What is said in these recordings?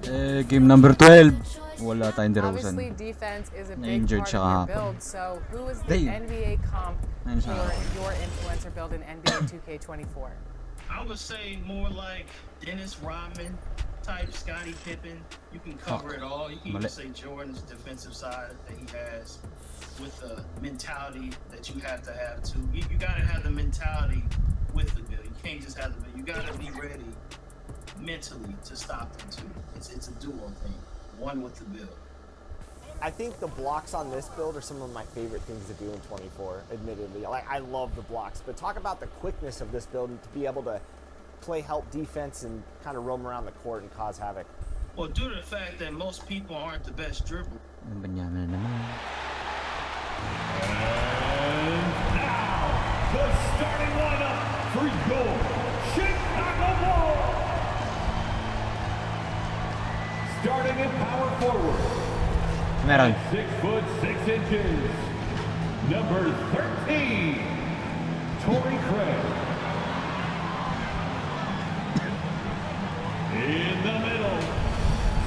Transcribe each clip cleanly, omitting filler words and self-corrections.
Game number 12. Wala tayong Obviously, DeRozan. defense is a big Na-injured part siya of your kahapon. build. So, who is the NBA comp Ayun siya for kahapon. your influencer build in NBA 2K24? I would say more like Dennis Rodman type, Scottie Pippen. You can cover it all. You can even say Jordan's defensive side that he has with the mentality that you have to have too. You got to have the mentality with the build. You can't just have the build. You got to be ready mentally to stop them too. It's a dual thing, one with the build. I think the blocks on this build are some of my favorite things to do in 24, admittedly. Like, I love the blocks, but talk about the quickness of this build and to be able to play help defense and kind of roam around the court and cause havoc. Well, due to the fact that most people aren't the best dribblers. Ang banyaman na naman. And now, the starting lineup for your Chicago Bulls. Starting at power forward. Meron. 6'6", number 13, Torrey Craig. In the middle,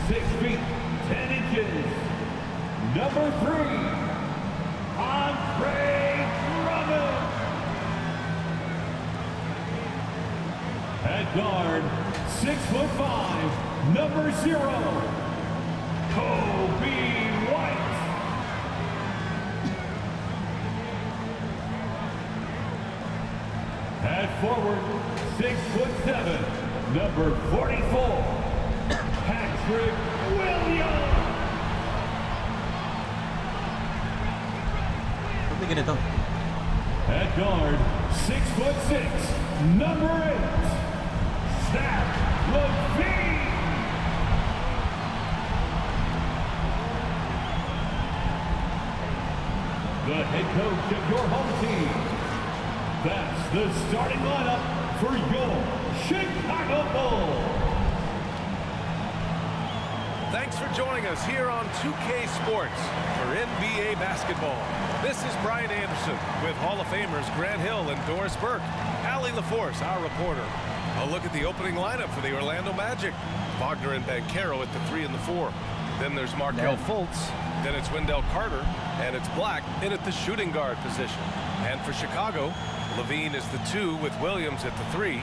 6 feet 10 inches, number 3, Andre Drummond. At guard, 6'5", number 0, Kobe White. At forward, 6'7", number 44, Patrick Williams. Ba't may ganito? At guard, 6'6", number 8, Zach LaVine. The head coach of your home team. That's the starting lineup for your Chicago Bulls. Thanks for joining us here on 2K Sports for NBA basketball. This is Brian Anderson with Hall of Famers Grant Hill and Doris Burke. Allie LaForce, our reporter. A look at the opening lineup for the Orlando Magic. Wagner and Banchero at the 3 and the 4. Then there's Markelle Fultz. Then it's Wendell Carter. And it's Black in at the shooting guard position. And for Chicago, Levine is the 2 with Williams at the 3.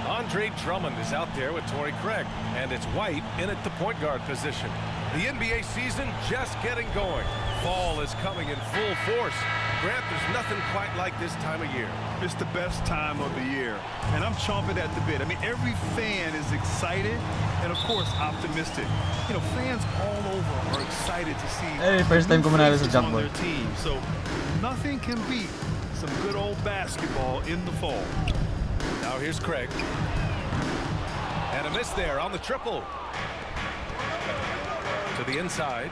Andre Drummond is out there with Torrey Craig. And it's White in at the point guard position. The NBA season just getting going. Fall is coming in full force. Grant, there's nothing quite like this time of year. It's the best time of the year, and I'm chomping at the bit. I mean, every fan is excited and, of course, optimistic. You know, fans all over are excited to see First time ko manalo sa faces jump on ball. their team. So nothing can beat some good old basketball in the fall. Now here's Craig. And a miss there on the triple. To the inside.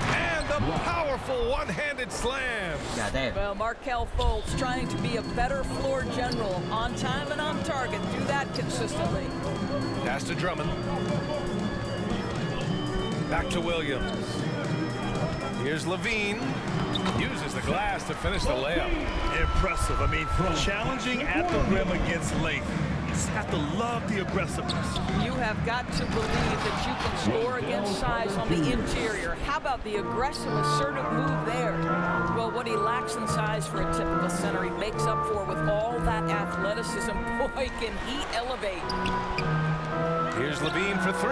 And the powerful one-handed slam. Yeah, damn. Well, Markelle Fultz trying to be a better floor general, on time and on target. Do that consistently. Pass to Drummond. Back to Williams. Here's Levine. Uses the glass to finish the layup. Impressive. I mean, challenging at the rim against length. You just have to love the aggressiveness. You have got to believe that you can score against size on the interior. How about the aggressive, assertive move there? Well, what he lacks in size for a typical center, he makes up for with all that athleticism. Boy, can he elevate. Here's Levine for 3.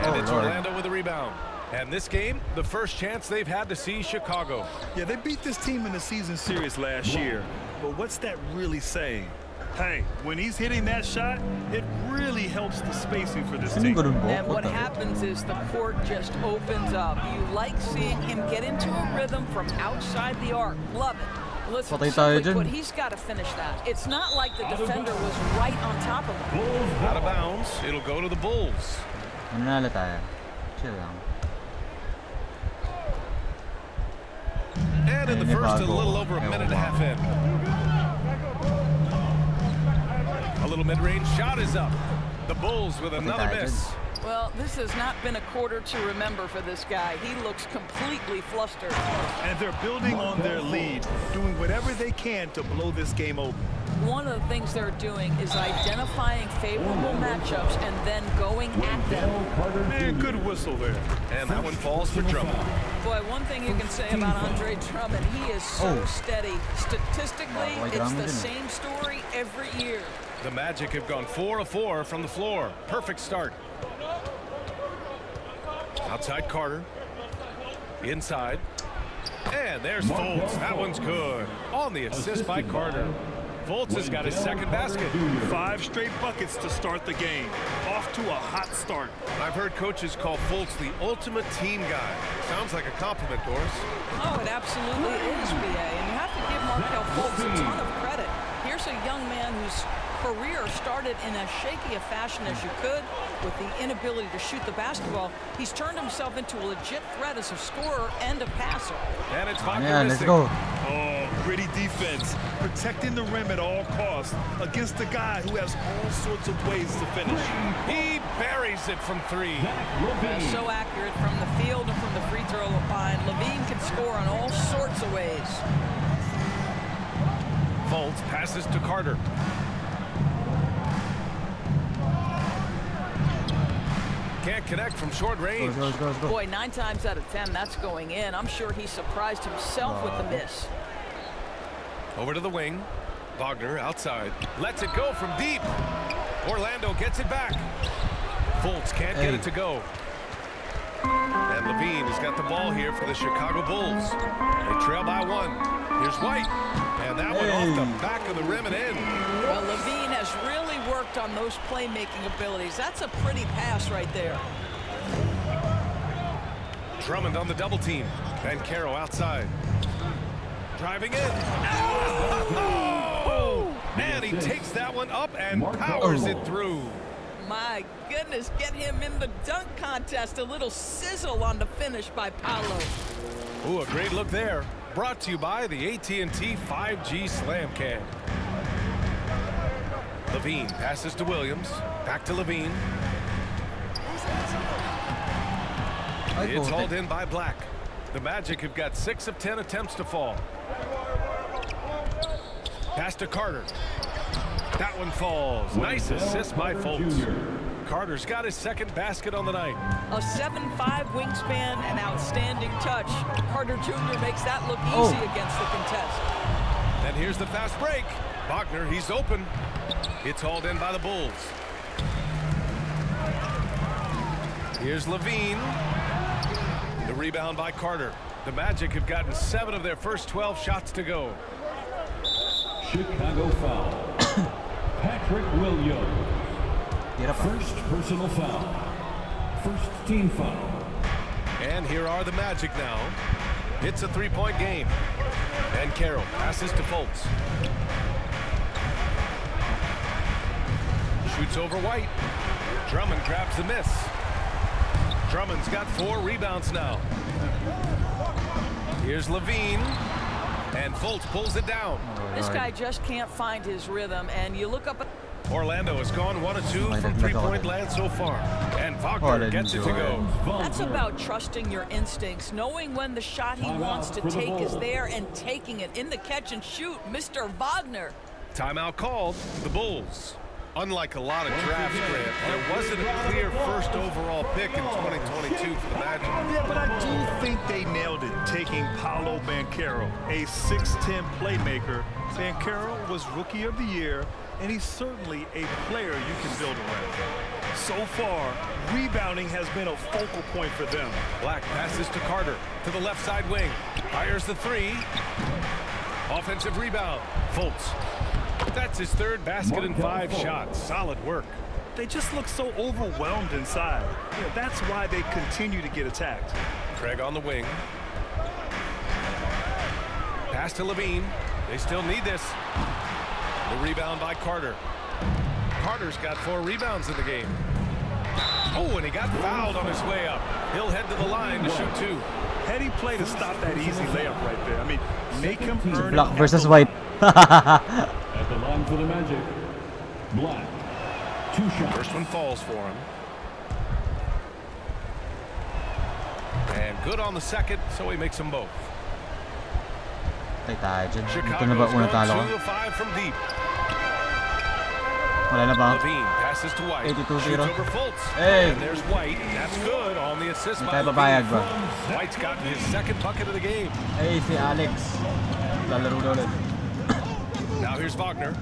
And it's Lord. Orlando with a rebound. And this game, the first chance they've had to see Chicago. Yeah, they beat this team in the season series last year. But what's that really saying? Hey, when he's hitting that shot, it really helps the spacing for this team. And what happens is the court just opens up. You like seeing him get into a rhythm from outside the arc. Love it. Listen, simply put, he's got to finish that. It's not like the defender was right on top of him. Out of bounds, it'll go to the Bulls. Manalo tayo. Chill lang. And in the first, a little over a minute and a half in. A little mid-range shot is up. The Bulls with another miss. Well, this has not been a quarter to remember for this guy. He looks completely flustered. And they're building on their lead, doing whatever they can to blow this game open. one of the things they're doing is identifying favorable matchups and then going at them. Man, good whistle there. And that one falls for Drummond. Boy, one thing you can say about Andre Drummond, he is so steady. Statistically, it's the same story every year. The Magic have gone 4 of 4 from the floor. Perfect start. Outside Carter. Inside. And there's Fultz. That one's good. On the assist by Carter. Fultz has got his second basket. 5 straight buckets to start the game. Off to a hot start. I've heard coaches call Fultz the ultimate team guy. Sounds like a compliment, Doris. Oh, it absolutely is, BA. And you have to give Markelle Fultz a ton of credit. Here's a young man whose career started in as shaky a fashion as you could with the inability to shoot the basketball. He's turned himself into a legit threat as a scorer and a passer. And it's Yeah, let's missing. go. Oh, gritty defense. Protecting the rim at all costs against a guy who has all sorts of ways to finish. He buries it from 3. So accurate from the field and from the free throw line. Levine can score in all sorts of ways. Fultz passes to Carter. Can't connect from short range. Let's go. Boy, 9 times out of 10, that's going in. I'm sure he surprised himself with the miss. Over to the wing. Wagner outside. Lets it go from deep. Orlando gets it back. Fultz can't get it to go. And Levine has got the ball here for the Chicago Bulls. They trail by 1. Here's White. And that one off the back of the rim and in. Well, Levine has really worked on those playmaking abilities. That's a pretty pass right there. Drummond on the double team. Banchero outside. Driving in. Oh! And he takes that one up and powers it through. My goodness, get him in the dunk contest. A little sizzle on the finish by Paolo. Ooh, a great look there. Brought to you by the AT&T 5G Slam Cam. Levine passes to Williams. Back to Levine. It's hauled in by Black. The Magic have got 6 of 10 attempts to fall. Pass to Carter. That one falls. Nice assist by Fultz. Carter's got his second basket on the night. A 7'5" wingspan and outstanding touch. Carter Jr. makes that look easy against the contest. And here's the fast break. Wagner, he's open. It's hauled in by the Bulls. Here's Levine. The rebound by Carter. The Magic have gotten 7 of their first 12 shots to go. Chicago foul. Patrick Williams. First personal foul. First team foul. And here are the Magic now. It's a 3-point game. And Carroll passes to Fultz. Shoots over White. Drummond grabs the miss. Drummond's got 4 rebounds now. Here's Levine. And Fultz pulls it down. This guy just can't find his rhythm, and you look up at Orlando has gone 1 of 2 from 3-point land so far. And Wagner gets it to go. That's about trusting your instincts, knowing when the shot he wants to take is there and taking it in the catch and shoot. Mr. Wagner. Timeout called. The Bulls. Unlike a lot of drafts, Grant, there wasn't a clear first overall pick in 2022 for the Magic. Yeah, but I do think they nailed it, taking Paolo Banchero, a 6'10" playmaker. Banchero was Rookie of the Year, and he's certainly a player you can build around. So far, rebounding has been a focal point for them. Black passes to Carter to the left side wing. Fires the 3. Offensive rebound. Fultz. That's his 3rd basket in 5 shots. Solid work. They just look so overwhelmed inside. Yeah, that's why they continue to get attacked. Craig on the wing. Pass to Levine. They still need this. The rebound by Carter. Carter's got 4 rebounds in the game. Oh, and he got fouled on his way up. He'll head to the line to shoot 2. Heady play to stop that easy layup right there. I mean, make him earn Black it. versus White. At the line for the Magic, Black. 2 shots. First one falls for him. And good on the second, so he makes them both. Tay tayo dyan. Ito na Chicago's ba una gone talo 2 of 5 from deep. Wala na ba? Levine passes to White. 82-0. Shoots over Fultz. Hey. And there's White. That's good on the assist Hindi by tayo babayag ba? Levine. White's gotten his second bucket of the game. Hey, si Alex. Lalaro na ulit. Now here's Wagner.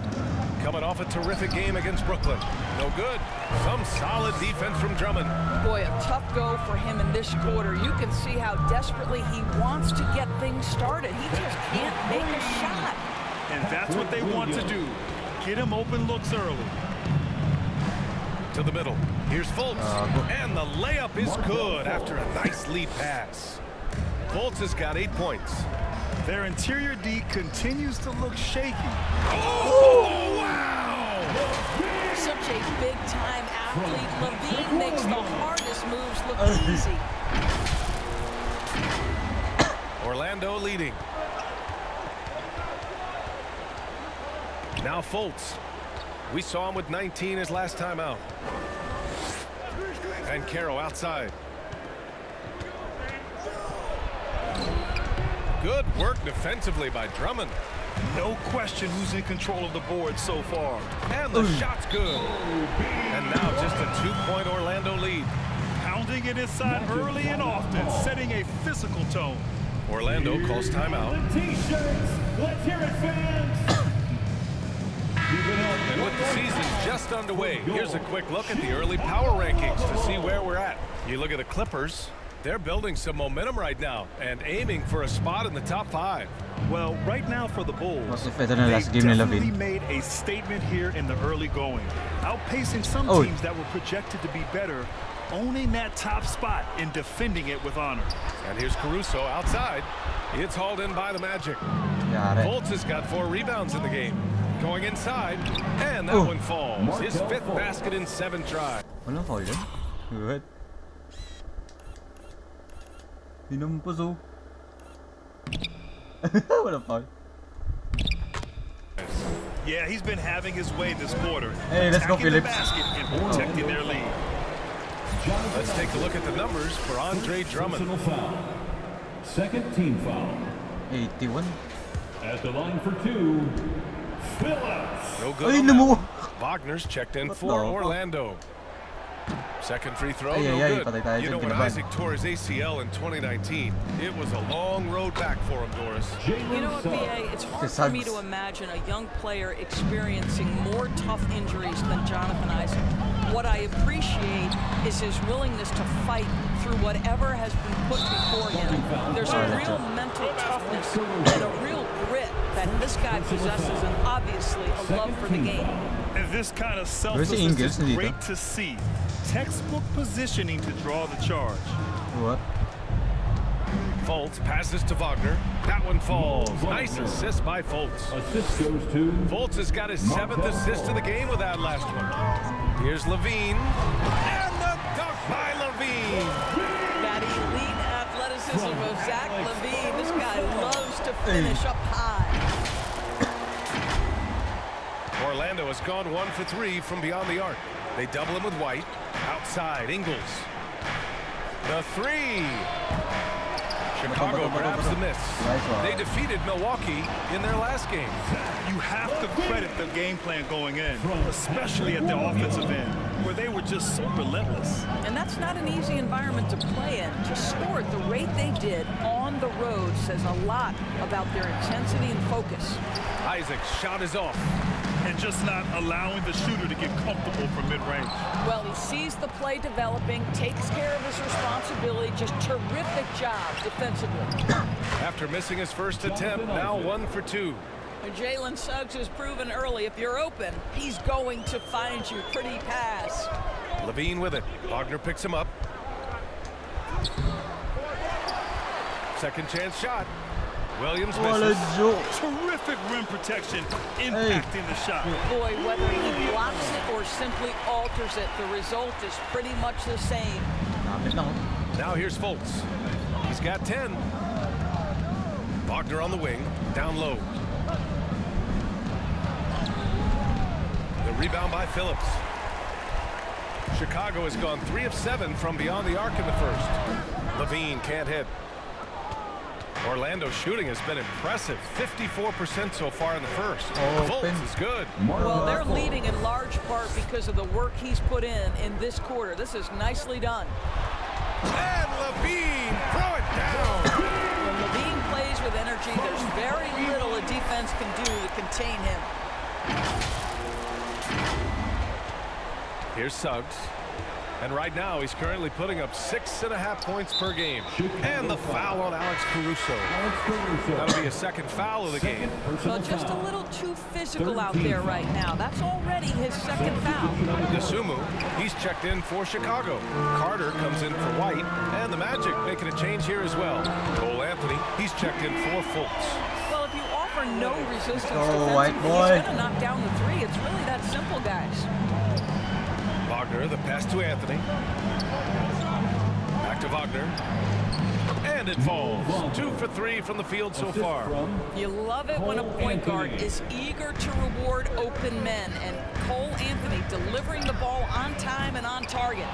Coming off a terrific game against Brooklyn. No good. Some solid defense from Drummond. Boy, a tough go for him in this quarter. You can see how desperately he wants to get things started. He just can't make a shot. And that's what they want to do. Get him open looks early. To the middle. Here's Fultz. And the layup is good after a nice lead pass. Fultz has got 8 points. Their interior D continues to look shaky. Oh, wow! Such a big-time athlete. Levine makes the hardest moves look easy. Orlando leading. Now Fultz. We saw him with 19 his last time out. And Caro outside. Good work defensively by Drummond. No question who's in control of the board so far. And the shot's good. And now just a 2-point Orlando lead. Pounding it inside early and often, setting a physical tone. Orlando calls timeout. T-shirts. Let's hear it, fans. And with the season just underway, here's a quick look at the early power rankings to see where we're at. You look at the Clippers. They're building some momentum right now and aiming for a spot in the top 5. Well, right now for the Bulls, Mas ito they na last game nila, definitely Vin. made a statement here in the early going, outpacing some Oh. teams that were projected to be better, owning that top spot and defending it with honor. And here's Caruso outside. It's hauled in by the Magic. Yari. Fultz has got 4 rebounds in the game. Going inside, and that one falls. His 5th basket in 7 tries. Walang foul yun? Good. Hinumpas oh. Walang foul. Yeah, he's been having his way this quarter. Hey, let's go, attacking the Phillips. basket and protecting their lead. Let's take a look at the numbers for Andre Drummond. Personal foul. Second team foul. 81. At the line for 2, Phillips. No good Ay, on namu. that one. Wagner's checked in for no? Orlando. Second free throw, Ay, no ay, ay, good. patay tayo You know, dyan, when kinabahan. Isaac tore his ACL in 2019, it was a long road back for him, Doris. You know what, BA? It's hard for me to imagine a young player experiencing more tough injuries than Jonathan Isaac. What I appreciate is his willingness to fight through whatever has been put before him. There's a real mental toughness and a real grit that this guy possesses, and obviously a love for the game. And this kind of Where's the selflessness Ingles, is nandito? great to see. Textbook positioning to draw the charge. What? Fultz passes to Wagner. That one falls. Nice assist by Fultz. Assist goes to Fultz has got his 7th assist of the game with that last one. Here's Levine. And the dunk by Levine. That elite athleticism of Zach Levine. This guy loves to finish up high. Orlando has gone 1 for 3 from beyond the arc. They double him with White. Outside, Ingles. The 3. Chicago grabs the miss. They defeated Milwaukee in their last game. You have to credit the game plan going in, especially at the offensive end, where they were just so relentless. And that's not an easy environment to play in. To score at the rate they did on the road says a lot about their intensity and focus. Isaac's shot is off. And just not allowing the shooter to get comfortable from mid-range. Well, he sees the play developing, takes care of his responsibility. Just terrific job defensively. After missing his first attempt, now 1 for 2. Jalen Suggs has proven early, if you're open, he's going to find you. Pretty pass. Levine with it. Wagner picks him up. Second chance shot. Williams misses. Terrific rim protection, impacting the shot. Boy, whether he blocks it or simply alters it, the result is pretty much the same. Now here's Fultz. He's got 10. Wagner on the wing, down low. The rebound by Phillips. Chicago has gone 3 of 7 from beyond the arc in the first. Levine can't hit. Orlando's shooting has been impressive. 54% so far in the first. Open. Fultz is good. Well, they're leading in large part because of the work he's put in this quarter. This is nicely done. And Levine, throw it down. When Levine plays with energy, there's very little a defense can do to contain him. Here's Suggs. And right now, he's currently putting up 6.5 points per game. And the foul on Alex Caruso. That'll be a second foul of the game. Well, just a little too physical out there right now. That's already his second foul. Dosunmu, he's checked in for Chicago. Carter comes in for White. And the Magic making a change here as well. Cole Anthony, he's checked in for Fultz. Well, if you offer no resistance White defensively, boy. he's going to knock down the three. It's really that simple, guys. Wagner, the pass to Anthony. Back to Wagner. And it falls. 2 for 3 from the field so far. You love it when a point guard is eager to reward open men, and Cole Anthony delivering the ball on time and on target.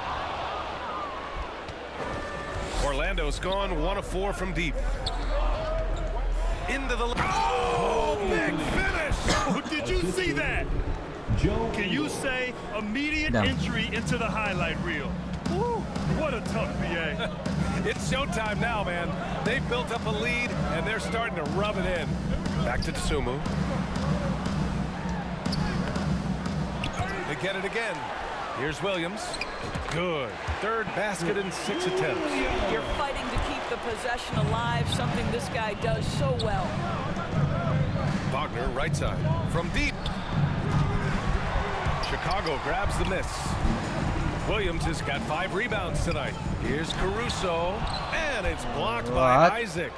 Orlando's gone 1 of 4 from deep. Into the... Oh, big finish! Did you see that? Can you say immediate entry into the highlight reel? Woo, what a tough BA. It's showtime now, man. They've built up a lead, and they're starting to rub it in. Back to Dosunmu. They get it again. Here's Williams. Good. Third basket in 6 attempts. You're fighting to keep the possession alive, something this guy does so well. Wagner, right side. From deep. Chicago grabs the miss. Williams has got 5 rebounds tonight. Here's Caruso, and it's blocked by Isaac.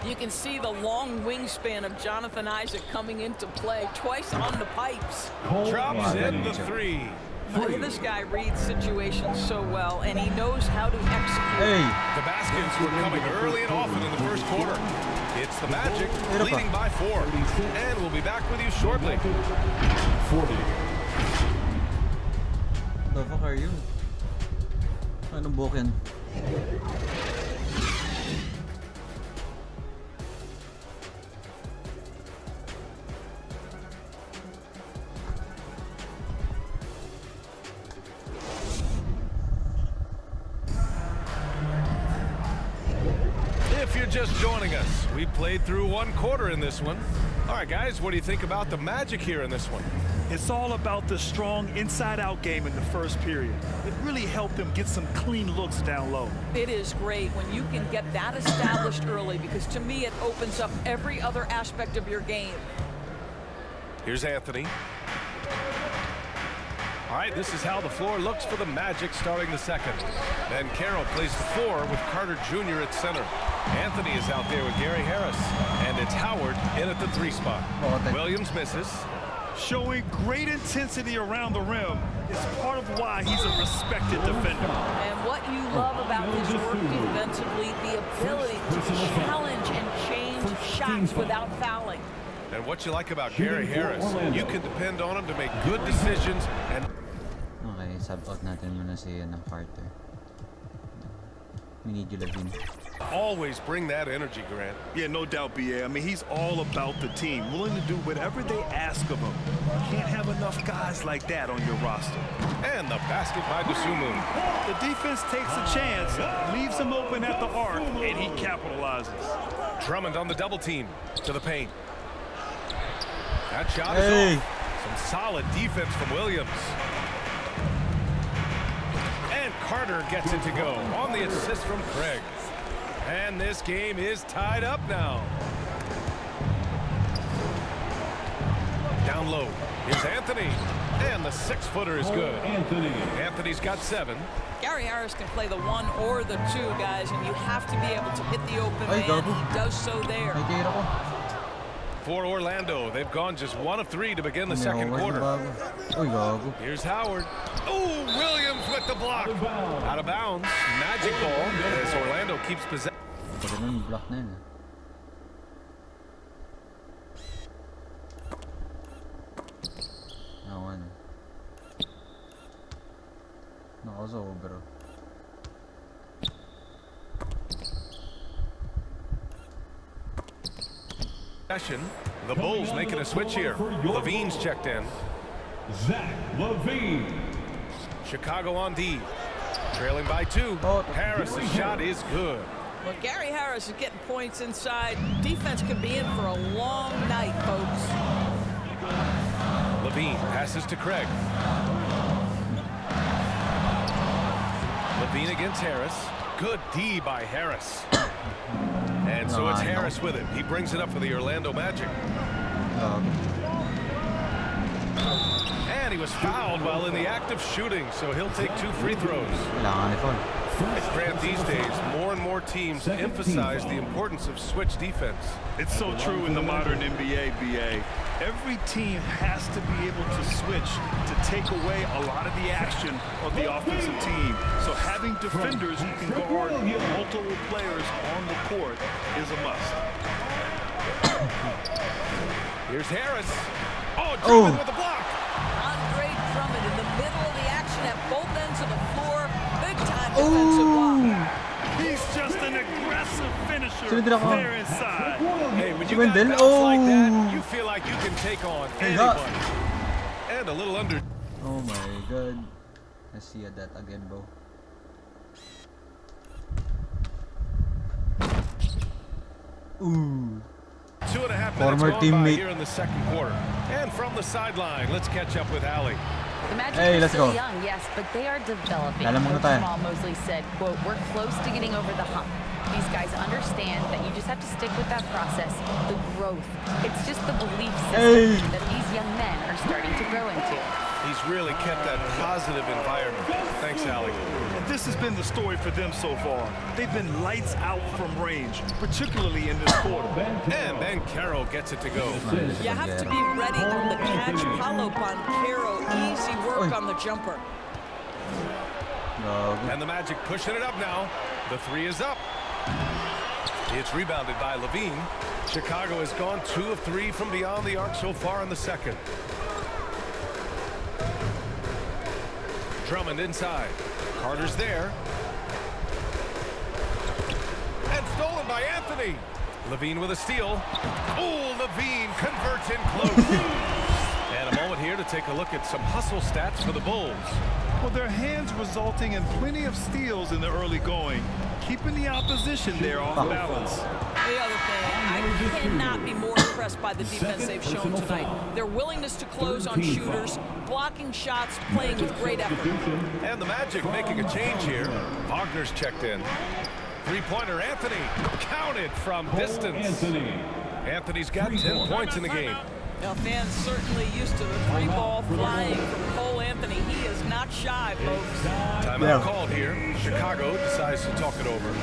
You can see the long wingspan of Jonathan Isaac coming into play twice on the pipes. Drops in the 3. This guy reads situations so well, and he knows how to execute. Hey. The baskets were coming early and often in the first quarter. It's the Magic leading by 4. And we'll be back with you shortly. 40. The fuck are you? Anong bukin? If you're just joining us, we played through 1 quarter in this one. All right, guys, what do you think about the Magic here in this one? It's all about the strong inside-out game in the first period. It really helped them get some clean looks down low. It is great when you can get that established early, because to me it opens up every other aspect of your game. Here's Anthony. All right, this is how the floor looks for the Magic starting the second. Then Carroll plays the 4 with Carter Jr. at center. Anthony is out there with Gary Harris. And it's Howard in at the 3 spot. Williams misses. Showing great intensity around the rim is part of why he's a respected defender. And what you love about his work defensively, the ability to challenge and change shots without fouling. And what you like about Gary Harris, you can depend on him to make good decisions. And Okay, sub out natin muna si Carter. We need you, Levine. always bring that energy, Grant. Yeah, no doubt, BA. I mean, he's all about the team, willing to do whatever they ask of him. Can't have enough guys like that on your roster. And the basket by Dosunmu. The defense takes a chance, leaves him open at the arc, and he capitalizes. Drummond on the double team to the paint. That shot is off. Some solid defense from Williams. And Carter gets it to go on the assist from Craig. And this game is tied up now. Down low. Here's Anthony. And the 6-footer is good. Anthony's got 7. Gary Harris can play the 1 or the 2, guys, and you have to be able to hit the open man. He does so there. For Orlando, they've gone just 1 of 3 to begin the second quarter. Here's Howard. Oh, Williams with the block. Out of bounds. Magic ball as Orlando keeps possession. Block na yun. Nawan. Nakasobra. The Bulls making a switch here. Levine's checked in. Zach Levine. Chicago on D. Trailing by 2. Harris' shot is good. Well, Gary Harris is getting points inside. Defense could be in for a long night, folks. Levine passes to Craig. Levine against Harris. Good D by Harris. And so it's Harris with it. He brings it up for the Orlando Magic. And he was fouled while in the act of shooting, so he'll take 2 free throws. Grant, these days, more and more teams emphasize the importance of switch defense. It's so true in the modern NBA, BA. Every team has to be able to switch to take away a lot of the action of the offensive team. So having defenders who can guard multiple players on the court is a must. Here's Harris. Oh, Drummond with the block. Andre Drummond in the middle of the action at both ends of the floor. Big time defensive block. He's just an aggressive finisher there inside. Hey, when you got bounce like that, you feel like you can take on anybody. And a little under. Oh my god. Let's see that again, bro. Ooh. 2.5 Former minutes teammate. by here in the second quarter. And from the sideline, let's catch up with Allie. The Magic Hey, are let's still go. young, yes, but they are developing. Alam mo na Coach tayo. Jamal Mosley said, quote, "We're close to getting over the hump. These guys understand that you just have to stick with that process, the growth. It's just the belief system that these young men are starting to grow into." He's really kept that positive environment. Thanks, Allie. And this has been the story for them so far. They've been lights out from range, particularly in this quarter. And then Carroll gets it to go. You have to be ready on the catch. Paulo Banchero, easy work on the jumper. And the Magic pushing it up now. The 3 is up. It's rebounded by Levine. Chicago has gone 2 of 3 from beyond the arc so far in the second. Drummond inside. Carter's there. And stolen by Anthony. Levine with a steal. Oh, Levine converts in close. And a moment here to take a look at some hustle stats for the Bulls. Well, their hands resulting in plenty of steals in the early going, keeping the opposition there off balance. The other thing, I cannot be more impressed by the defense they've shown tonight. Their willingness to close on shooters, blocking shots, playing with great effort. And the Magic making a change here. Wagner's checked in. Three-pointer Anthony counted from distance. Anthony's got 10 points in the game. Now, fans certainly used to the 3-ball flying from Cole Anthony. He is not shy, folks. Timeout called here. Chicago decides to talk it over.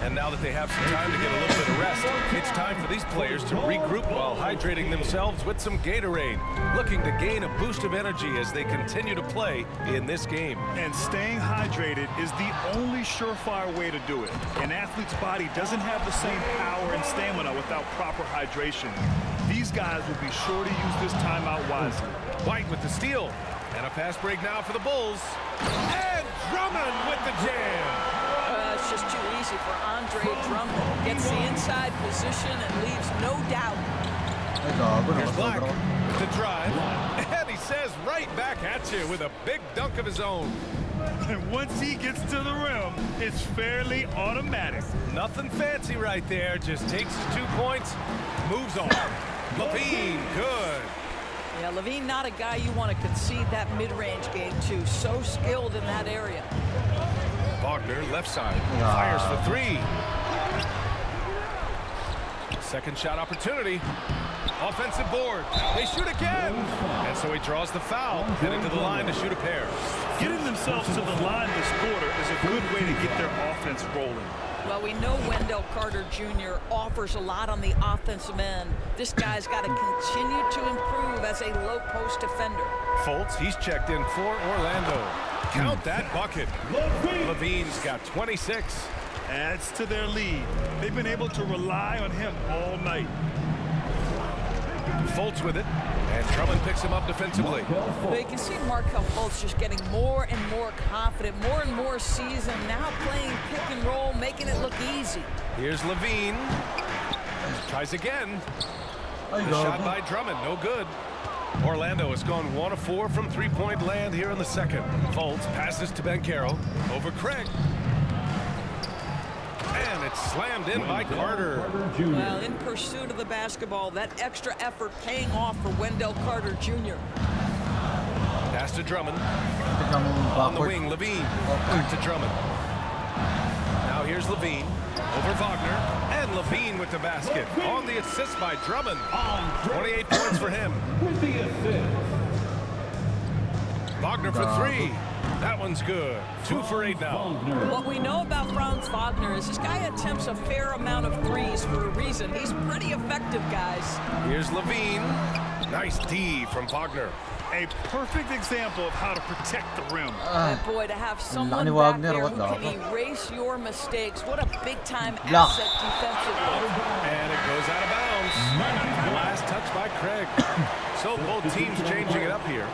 And now that they have some time to get a little bit of rest, it's time for these players to regroup while hydrating themselves with some Gatorade, looking to gain a boost of energy as they continue to play in this game. And staying hydrated is the only surefire way to do it. An athlete's body doesn't have the same power and stamina without proper hydration. These guys will be sure to use this timeout wisely. White with the steal. And a fast break now for the Bulls. And Drummond with the jam. It's just too easy for Andre Drummond. Gets the inside position and leaves no doubt. Here's Black to drive. And he says right back at you with a big dunk of his own. And once he gets to the rim, it's fairly automatic. Nothing fancy right there. Just takes his 2 points, moves on. Levine, good. Yeah, Levine not a guy you want to concede that mid-range game to. So skilled in that area. Wagner, left side, fires for 3. Second shot opportunity. Offensive board. They shoot again. And so he draws the foul, heading to the line to shoot a pair. Getting themselves to the line this quarter is a good way to get their offense rolling. Well, we know Wendell Carter Jr. offers a lot on the offensive end. This guy's got to continue to improve as a low-post defender. Fultz, he's checked in for Orlando. Count that bucket. Levine's got 26. Adds to their lead. They've been able to rely on him all night. Fultz with it, and Drummond picks him up defensively. But you can see Markelle Fultz just getting more and more confident, more and more seasoned, now playing pick and roll, making it look easy. Here's Levine. Tries again. Ay, The shot gago. by Drummond, no good. Orlando has gone 1 of 4 from three-point land here in the second. Fultz passes to Banchero over Craig. And it's slammed in by Carter. Well, in pursuit of the basketball, that extra effort paying off for Wendell Carter Jr. Pass to Drummond. Tignan mo On the backward. wing, Levine. Back to Drummond. Now here's Levine. Over Wagner. And Levine with the basket. On the assist by Drummond. 28 points for him. With the assist. Wagner for 3. That one's good. 2 for 8 now. What we know about Franz Wagner is this guy attempts a fair amount of threes for a reason. He's pretty effective, guys. Here's Levine. Nice D from Wagner. A perfect example of how to protect the rim. And boy, to have someone ni back Wagner, there what who the can fuck? erase your mistakes. What a big-time Block. asset defensively. And it goes out of bounds. Last touch by Craig. So both teams changing it up here.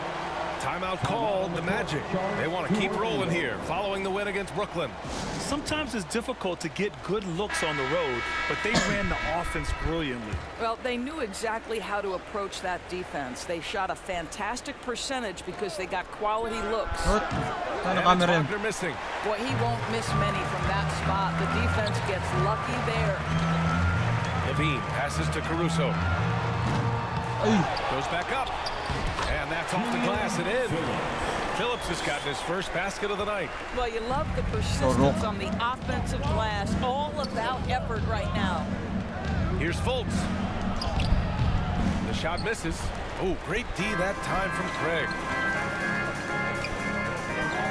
Timeout called, the Magic. They want to keep rolling here, following the win against Brooklyn. Sometimes it's difficult to get good looks on the road, but they ran the offense brilliantly. Well, they knew exactly how to approach that defense. They shot a fantastic percentage because they got quality looks. What? And Ano it's camera rin? Wagner missing. Boy, he won't miss many from that spot. The defense gets lucky there. Levine passes to Caruso. Ay! Goes back up. And that's off the glass and in. Phillips has gotten his first basket of the night. Well, you love the persistence on the offensive glass. All about effort right now. Here's Fultz. The shot misses. Oh, great D that time from Craig.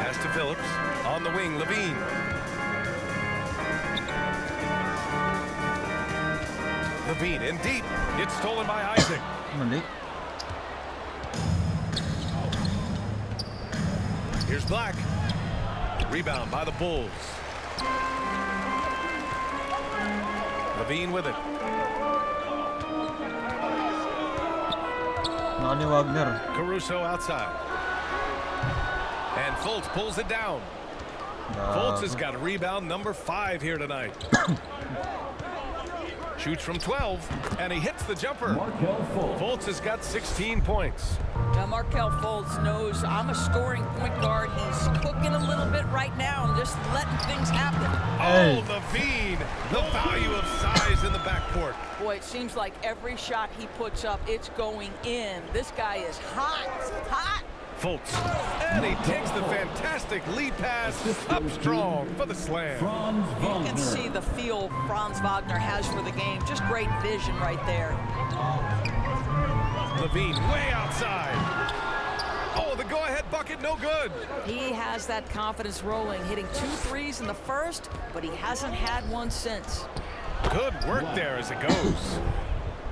Pass to Phillips. On the wing, Levine. Levine in deep. It's stolen by Isaac. Mali. Here's Black. Rebound by the Bulls. Levine with it. Naka ni Wagner. Caruso outside. And Fultz pulls it down. Fultz has got rebound number 5 here tonight. Shoots from 12, and he hits the jumper. Markelle Fultz. Fultz has got 16 points. Now, Markelle Fultz knows I'm a scoring point guard. He's cooking a little bit right now and just letting things happen. Hey. Oh, Levine, the value of size in the backcourt. Boy, it seems like every shot he puts up, it's going in. This guy is hot, hot. Fultz, and he takes the fantastic lead pass up strong for the slam. Franz You Wagner. can see the feel Franz Wagner has for the game. Just great vision right there. Levine way outside. Oh, the go-ahead bucket, no good. He has that confidence rolling, hitting 2 threes in the first, but he hasn't had one since. Good work there as it goes.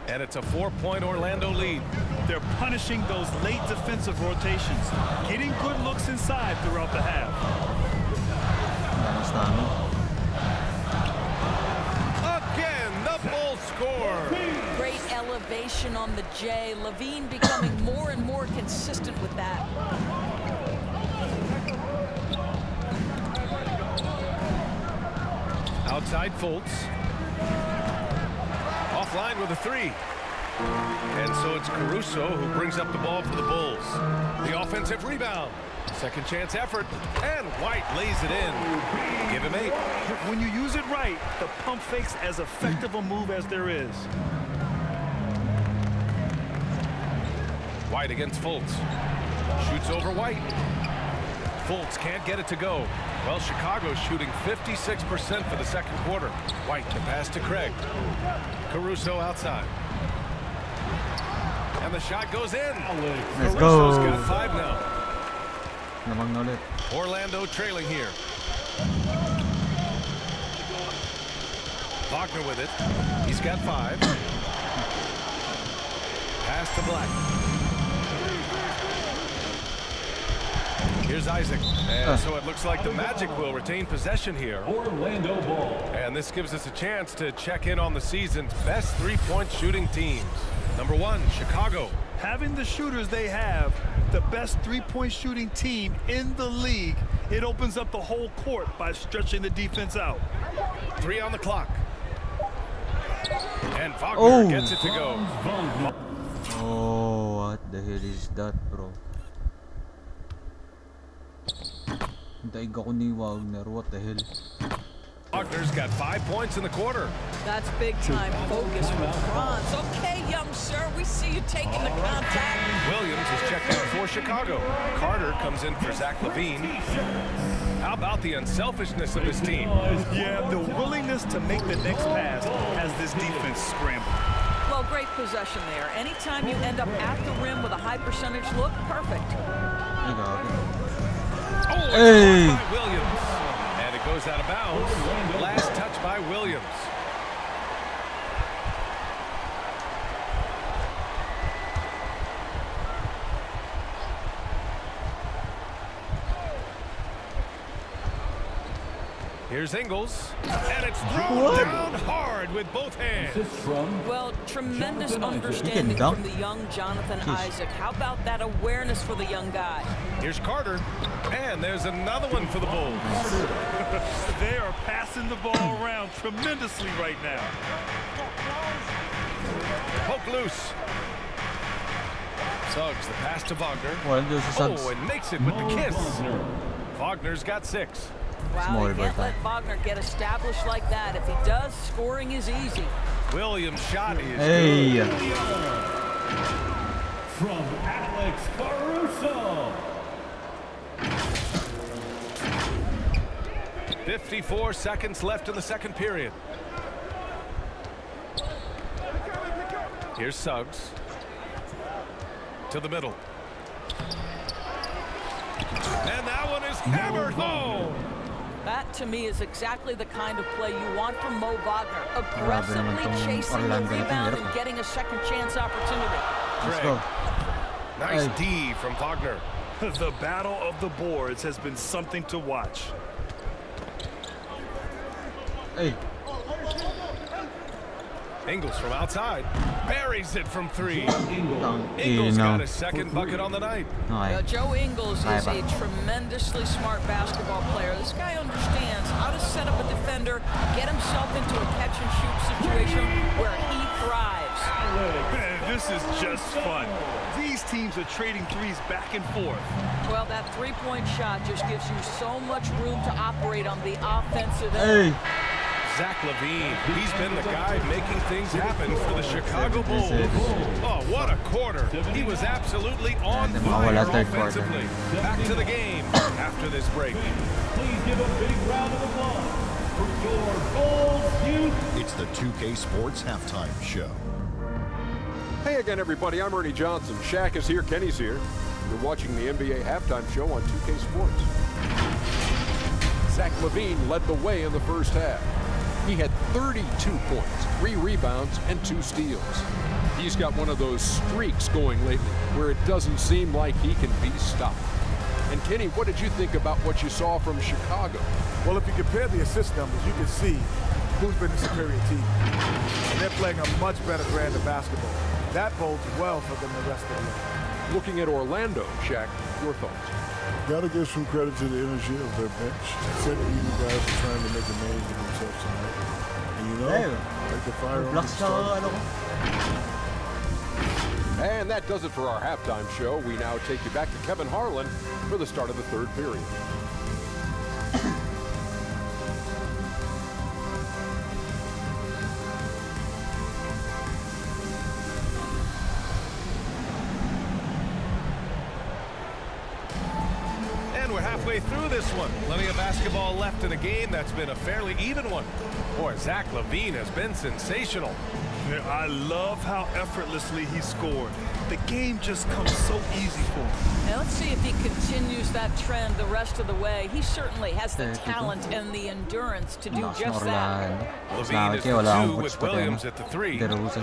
And it's a 4-point Orlando lead. They're punishing those late defensive rotations, getting good looks inside throughout the half. Mas namin. Again, the Bulls score. Great elevation on the J. Levine becoming more and more consistent with that. Outside Fultz. Offline with a 3. And so it's Caruso who brings up the ball for the Bulls. The offensive rebound. Second chance effort. And White lays it in. Give him 8. When you use it right, the pump fake's as effective a move as there is. White against Fultz. Shoots over White. Fultz can't get it to go. Well, Chicago's shooting 56% for the second quarter. White, the pass to Craig. Caruso outside. And the shot goes in. Let's Caruso's go. got 5 now. Namang na ulit. Orlando trailing here. Wagner with it. He's got 5. Pass to Black. Here's Isaac. And so it looks like the Magic will retain possession here. Orlando ball. And this gives us a chance to check in on the season's best three-point shooting teams. Number 1, Chicago. Having the shooters they have, the best three-point shooting team in the league, it opens up the whole court by stretching the defense out. 3 on the clock. And Wagner gets it to go. Oh, what the hell is that, bro? Daig ako ni Wagner, what the hell? Wagner's got 5 points in the quarter. That's big time focus from Franz. Okay, young sir, we see you taking the contact. Williams is checked in for Chicago. Carter comes in for Zach LaVine. How about the unselfishness of his team? Yeah, the willingness to make the next pass as this defense scrambled. Well, great possession there. Anytime you end up at the rim with a high percentage look, perfect. Hey! By Williams. And it goes out of bounds. Last touch by Williams. Here's Ingles, and it's thrown down hard with both hands. Well, tremendous understanding from the young Jonathan Isaac. How about that awareness for the young guy? Here's Carter, and there's another one for the Bulls. They are passing the ball around tremendously right now. Poke loose. Suggs the pass to Wagner. Oh, and makes it with the kiss. Wagner's got 6. Wow, you can't let Wagner get established like that. If he does, scoring is easy. Williams' shot is good. From Alex Caruso. 54 seconds left in the second period. Here's Suggs. To the middle. And that one is hammered home. That, to me, is exactly the kind of play you want from Mo Wagner. Aggressively chasing the rebound and getting a second chance opportunity. Greg. Nice D from Wagner. The battle of the boards has been something to watch. Hey. Ingles from outside. Buries it from 3. Ingles got his second bucket on the night. Joe Ingles is a tremendously smart basketball player. This guy understands how to set up a defender, get himself into a catch-and-shoot situation where he thrives. Man, this is just fun. These teams are trading threes back and forth. Well, that three-point shot just gives you so much room to operate on the offensive end. Zach LaVine, he's been the guy making things happen for the Chicago Bulls. Oh, what a quarter. He was absolutely on fire offensively. Back to the game after this break. Please give a big round of applause for your Bulls youth. It's the 2K Sports Halftime Show. Hey again, everybody. I'm Ernie Johnson. Shaq is here. Kenny's here. You're watching the NBA Halftime Show on 2K Sports. Zach LaVine led the way in the first half. He had 32 points, 3 rebounds, and 2 steals. He's got one of those streaks going lately where it doesn't seem like he can be stopped. And Kenny, what did you think about what you saw from Chicago? Well, if you compare the assist numbers, you can see who's been the superior team. And they're playing a much better brand of basketball. That bodes well for them the rest of the year. Looking at Orlando, Shaq, your thoughts? Got to give some credit to the energy of their bench. Said you guys are trying to make a name for themselves tonight. And you know, like the fire on the start. And that does it for our halftime show. We now take you back to Kevin Harlan for the start of the third period. We're halfway through this one. Plenty of basketball left in a game that's been a fairly even one. Boy, Zach LaVine has been sensational. I love how effortlessly he scored. The game just comes so easy for him. Now let's see if he continues that trend the rest of the way. He certainly has the talent and the endurance to do just that. LaVine is the 2 with Williams at the 3.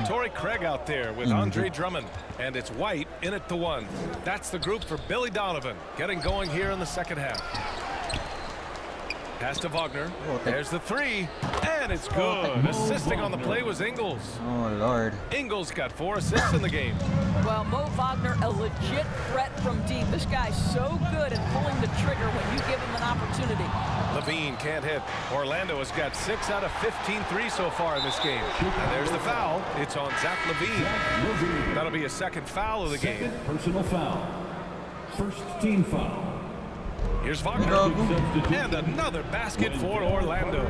Torrey Craig out there with Andre Drummond. And it's White in at the 1. That's the group for Billy Donovan, getting going here in the second half. Pass to Wagner. There's the 3. And it's good. Assisting on the play was Ingles. Oh, Lord. Ingles got 4 assists in the game. Well, Mo Wagner, a legit threat from deep. This guy's so good at pulling the trigger when you give him an opportunity. Levine can't hit. Orlando has got 6 out of 15 threes so far in this game. And there's the foul. It's on Zach Levine. That'll be a second foul of the game. Personal foul. First team foul. Here's Wagner. And another basket for Orlando.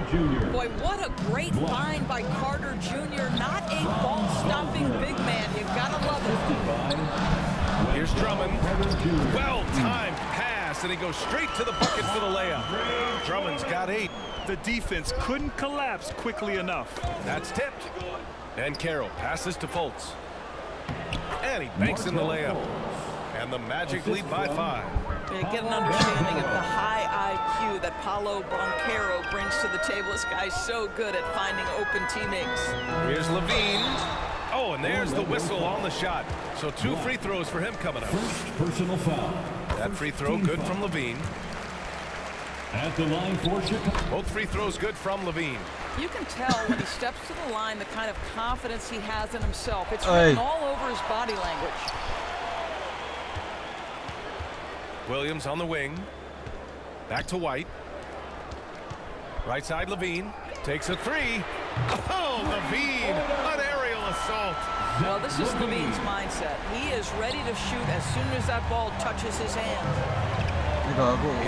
Boy, what a great find by Carter Jr. Not a ball-stopping big man. You gotta love it. Here's Drummond. Well-timed pass, and he goes straight to the bucket for the layup. Drummond's got 8. The defense couldn't collapse quickly enough. That's tipped. And Carroll passes to Fultz. And he banks in the layup. And the Magic lead by 5. You get an understanding of the high IQ that Paolo Banchero brings to the table. This guy's so good at finding open teammates. Here's Levine. Oh, and there's the whistle on the shot. So 2 free throws for him coming up. First personal foul. That free throw good from Levine. At the line for Chicago. Both free throws good from Levine. You can tell when he steps to the line the kind of confidence he has in himself. It's written all over his body language. Williams on the wing. Back to White. Right side Levine. Takes a 3. Oh, Levine. An aerial assault. Well, this is Levine's mindset. He is ready to shoot as soon as that ball touches his hand.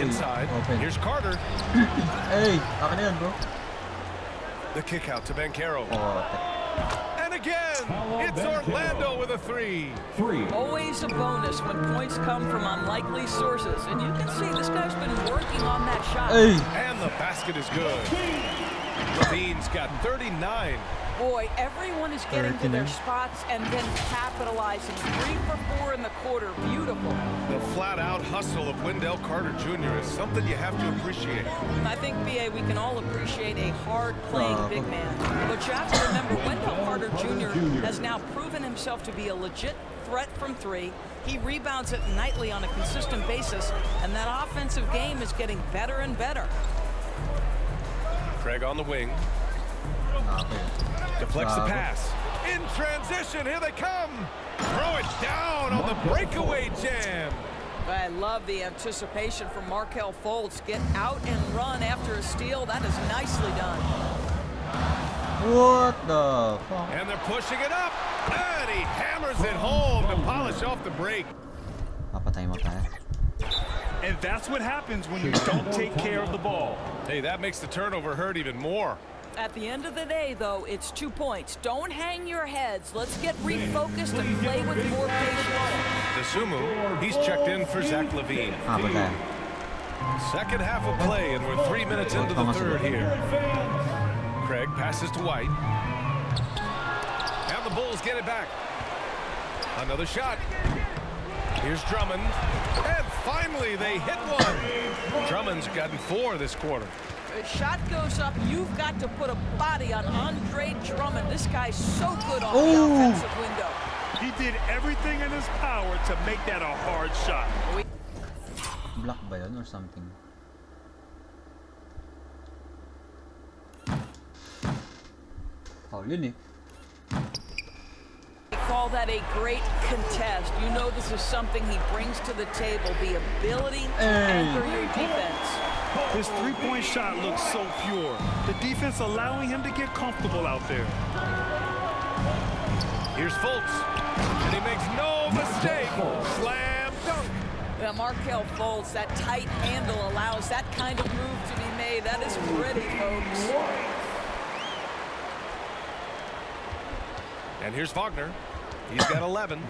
Inside. Here's Carter. Hey, akin na yan, bro. The kick out to Banchero. And again, it's Orlando with a 3. Always a bonus when points come from unlikely sources. And you can see this guy's been working on that shot. And the basket is good. Levine's got 39. Boy, everyone is getting to their spots and then capitalizing. 3 for 4 in the quarter. Beautiful. The flat-out hustle of Wendell Carter Jr. is something you have to appreciate. I think, B.A., we can all appreciate a hard-playing big man. But you have to remember, Wendell Carter Jr. has now proven himself to be a legit threat from 3. He rebounds it nightly on a consistent basis, and that offensive game is getting better and better. Craig on the wing. Deflects the pass. In transition, here they come. Throw it down on the breakaway jam. I love the anticipation from Markelle Fultz. Get out and run after a steal. That is nicely done. What the fuck? And they're pushing it up. And he hammers it home to polish off the break. Papatay mo tayo. And that's what happens when you don't take care of the ball. Hey, that makes the turnover hurt even more. At the end of the day, though, it's 2 points. Don't hang your heads. Let's get refocused and play with more patience. DeSumo, he's checked in for Zach Levine. Second half of play, and we're 3 minutes into the third here. Craig passes to White. And the Bulls get it back. Another shot. Here's Drummond. And finally, they hit one. Drummond's gotten 4 this quarter. A shot goes up, you've got to put a body on Andre Drummond. This guy's so good off the offensive window. He did everything in his power to make that a hard shot. Block ba yun or something? Foul yun eh. They call that a great contest. You know this is something he brings to the table, the ability to anchor your defense. His three-point shot looks so pure. The defense allowing him to get comfortable out there. Here's Fultz. And he makes no mistake. Slam dunk. Yeah, Markelle Fultz, that tight handle allows that kind of move to be made. That is pretty, folks. And here's Wagner. He's got 11.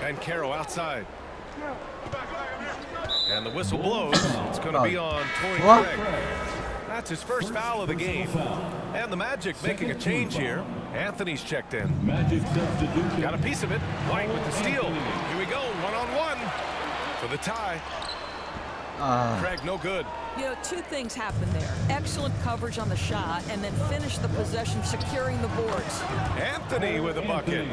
And Caro outside. And the whistle blows. It's going to be on Torrey Craig. That's his first foul of the game. And the Magic making a change here. Anthony's checked in. Got a piece of it. White with the steal. Here we go, one-on-one for the tie. Craig, no good. You know, 2 things happened there. Excellent coverage on the shot, and then finish the possession securing the boards. Anthony with a bucket.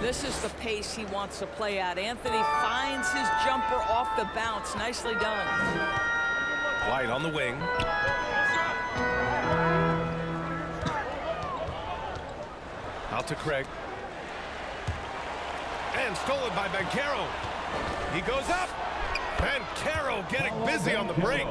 This is the pace he wants to play at. Anthony finds his jumper off the bounce. Nicely done. White on the wing. Out to Craig. And stolen by Banchero. He goes up. Banchero getting busy on the break.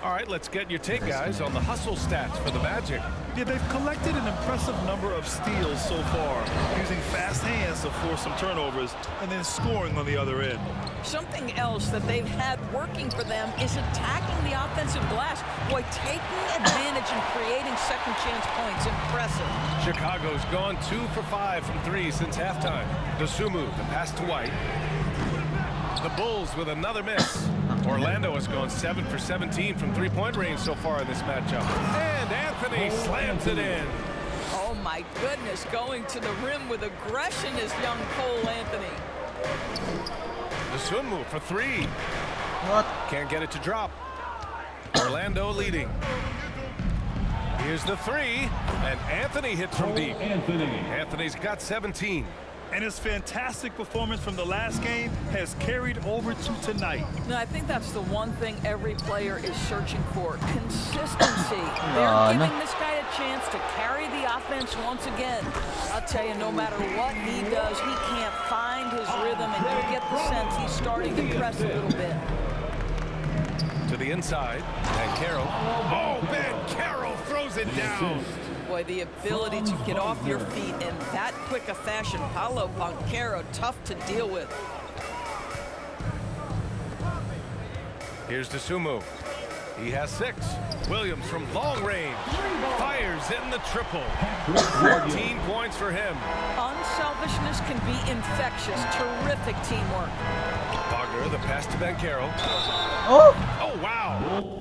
All right, let's get your take, guys, on the hustle stats for the Magic. Yeah, they've collected an impressive number of steals so far, using fast hands to force some turnovers and then scoring on the other end. Something else that they've had working for them is attacking the offensive glass. Boy, taking advantage and creating second chance points. Impressive. Chicago's gone 2 for 5 from 3 since halftime. Dosumu, the pass to White. The Bulls with another miss. Orlando has gone 7 for 17 from three-point range so far in this matchup. And Anthony slams it in. Oh my goodness, going to the rim with aggression is young Cole Anthony. Dosumu for 3. What? Can't get it to drop. Orlando leading. Here's the 3, and Anthony hits from deep. Anthony's got 17. And his fantastic performance from the last game has carried over to tonight. No, I think that's the one thing every player is searching for. Consistency. They're giving this guy a chance to carry the offense once again. I'll tell you, no matter what he does, he can't find his rhythm, and you get the sense he's starting to press a little bit. To the inside, Banchero. Oh, Banchero throws it down. Boy, the ability to get off your feet in that quick a fashion. Paolo Banchero, tough to deal with. Here's Dosumu. He has 6. Williams from long range fires in the triple. 14 points for him. Unselfishness can be infectious. Terrific teamwork. Wagner, the pass to Banchero. Oh, wow.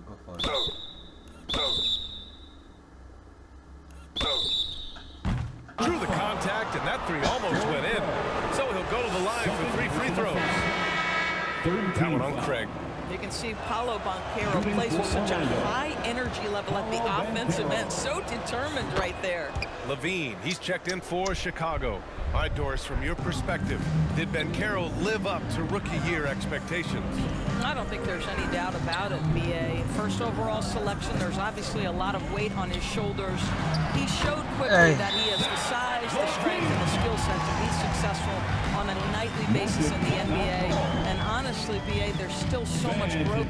Go for it. Drew the contact, and that 3 almost went in. So he'll go to the line for 3 free throws. That one on Craig. You can see Paolo Banchero plays with such a high energy level at the offensive end. So determined right there. Levine, he's checked in for Chicago. All right, Doris, from your perspective, did Banchero live up to rookie year expectations? I don't think there's any doubt about it, BA. First overall selection, there's obviously a lot of weight on his shoulders. He showed quickly that he has the size, the strength, and the skill set to be successful on a nightly basis in the NBA. And honestly, BA, there's still so much growth.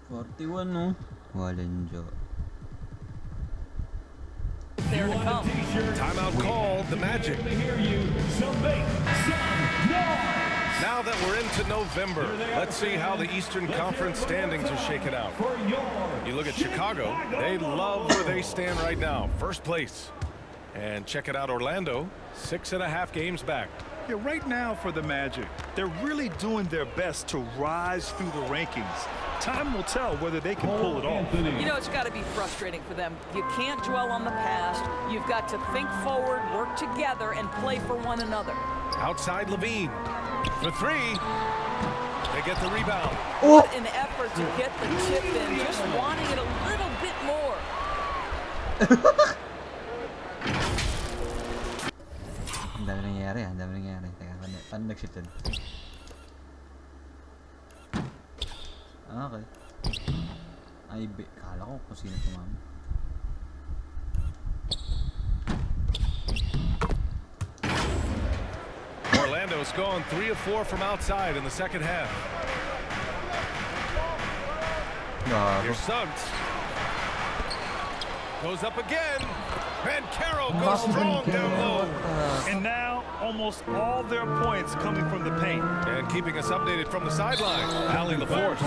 41, no? Walang joke. There to come. Timeout called, the Magic. Now that we're into November, let's see how the Eastern Conference standings are shaken out. You look at Chicago, they love where they stand right now. First place. And check it out, Orlando, 6.5 games back. Yeah, right now for the Magic, they're really doing their best to rise through the rankings. Time will tell whether they can pull it off. You know, it's got to be frustrating for them. You can't dwell on the past. You've got to think forward, work together, and play for one another. Outside Levine. For 3. They get the rebound. What an effort to get the tip in. Just wanting it a little bit more. Ang dami nangyayari, ang dami nangyayari. Teka, paano nag-shift yun? Okay. Ay, kala ko kung sino tumama. Orlando's gone 3 of 4 from outside in the second half. Here's Suggs. Goes up again. Banchero goes strong down low. And now, almost all their points coming from the paint. And keeping us updated from the sideline, Allie LaForce.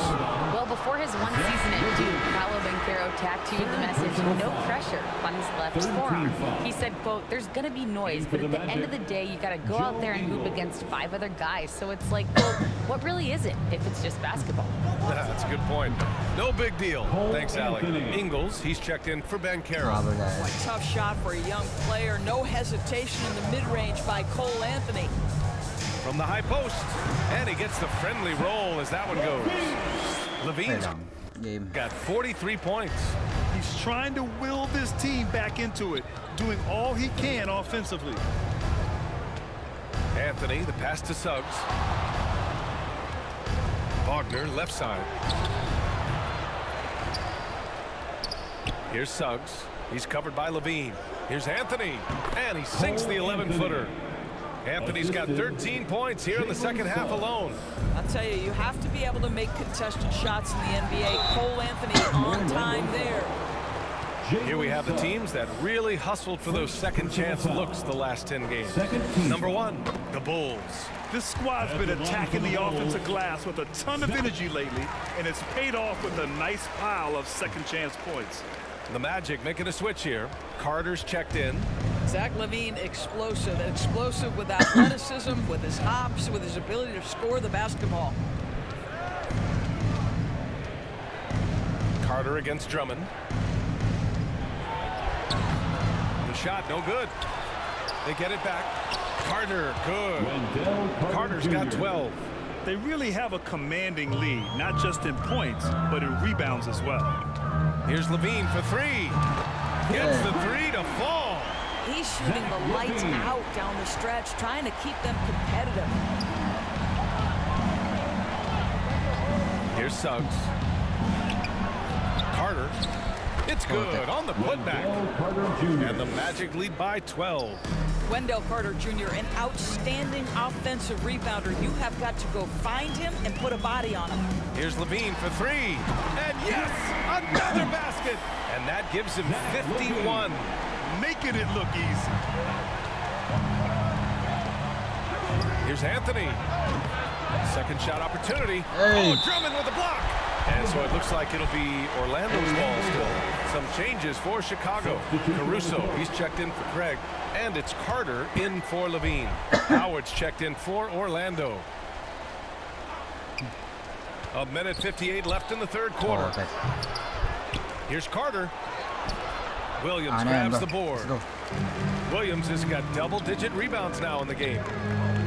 Well, before his one season at Duke, Paolo Banchero tattooed the message, "No pressure," on his left forearm. He said, quote, "There's going to be noise, but at the end of the day, you got to go out there and hoop against 5 other guys. So it's like, well, what really is it if it's just basketball?" That's a good point. No big deal. Thanks, Allie. Ingles, he's checked in for Banchero. Boy, tough shot for a young player. No hesitation in the mid-range by Cole Anthony. From the high post. And he gets the friendly roll as that one goes. Levine's Game. got 43 points. He's trying to will this team back into it, doing all he can offensively. Anthony, the pass to Suggs. Wagner, left side. Here's Suggs. He's covered by Levine. Here's Anthony, and he sinks the 11-footer. Anthony's got 13 points here in the second half alone. I'll tell you, you have to be able to make contested shots in the NBA. Cole Anthony on time there. Here we have the teams that really hustled for those second chance looks the last 10 games. Number 1, the Bulls. This squad's been attacking the offensive glass with a ton of energy lately, and it's paid off with a nice pile of second chance points. The Magic making a switch here. Carter's checked in. Zach LaVine, explosive with athleticism, with his hops, with his ability to score the basketball. Carter against Drummond. The shot, no good. They get it back. Carter, good. Carter's got 12. They really have a commanding lead, not just in points, but in rebounds as well. Here's Levine for 3. Gets the 3 to fall. He's shooting the lights out down the stretch, trying to keep them competitive. Here's Suggs. Carter. It's good on the putback. And the Magic lead by 12. Wendell Carter Jr., an outstanding offensive rebounder. You have got to go find him and put a body on him. Here's Levine for 3. And yes, another basket. And that gives him 51. Making it look easy. Here's Anthony. Second shot opportunity. Hey. Oh, Drummond with the block. And so it looks like it'll be Orlando's ball still. Some changes for Chicago. Caruso, he's checked in for Craig. And it's Carter in for Levine. Howard's checked in for Orlando. 1:58 left in the third quarter. Here's Carter. Williams grabs the board. Williams has got double-digit rebounds now in the game.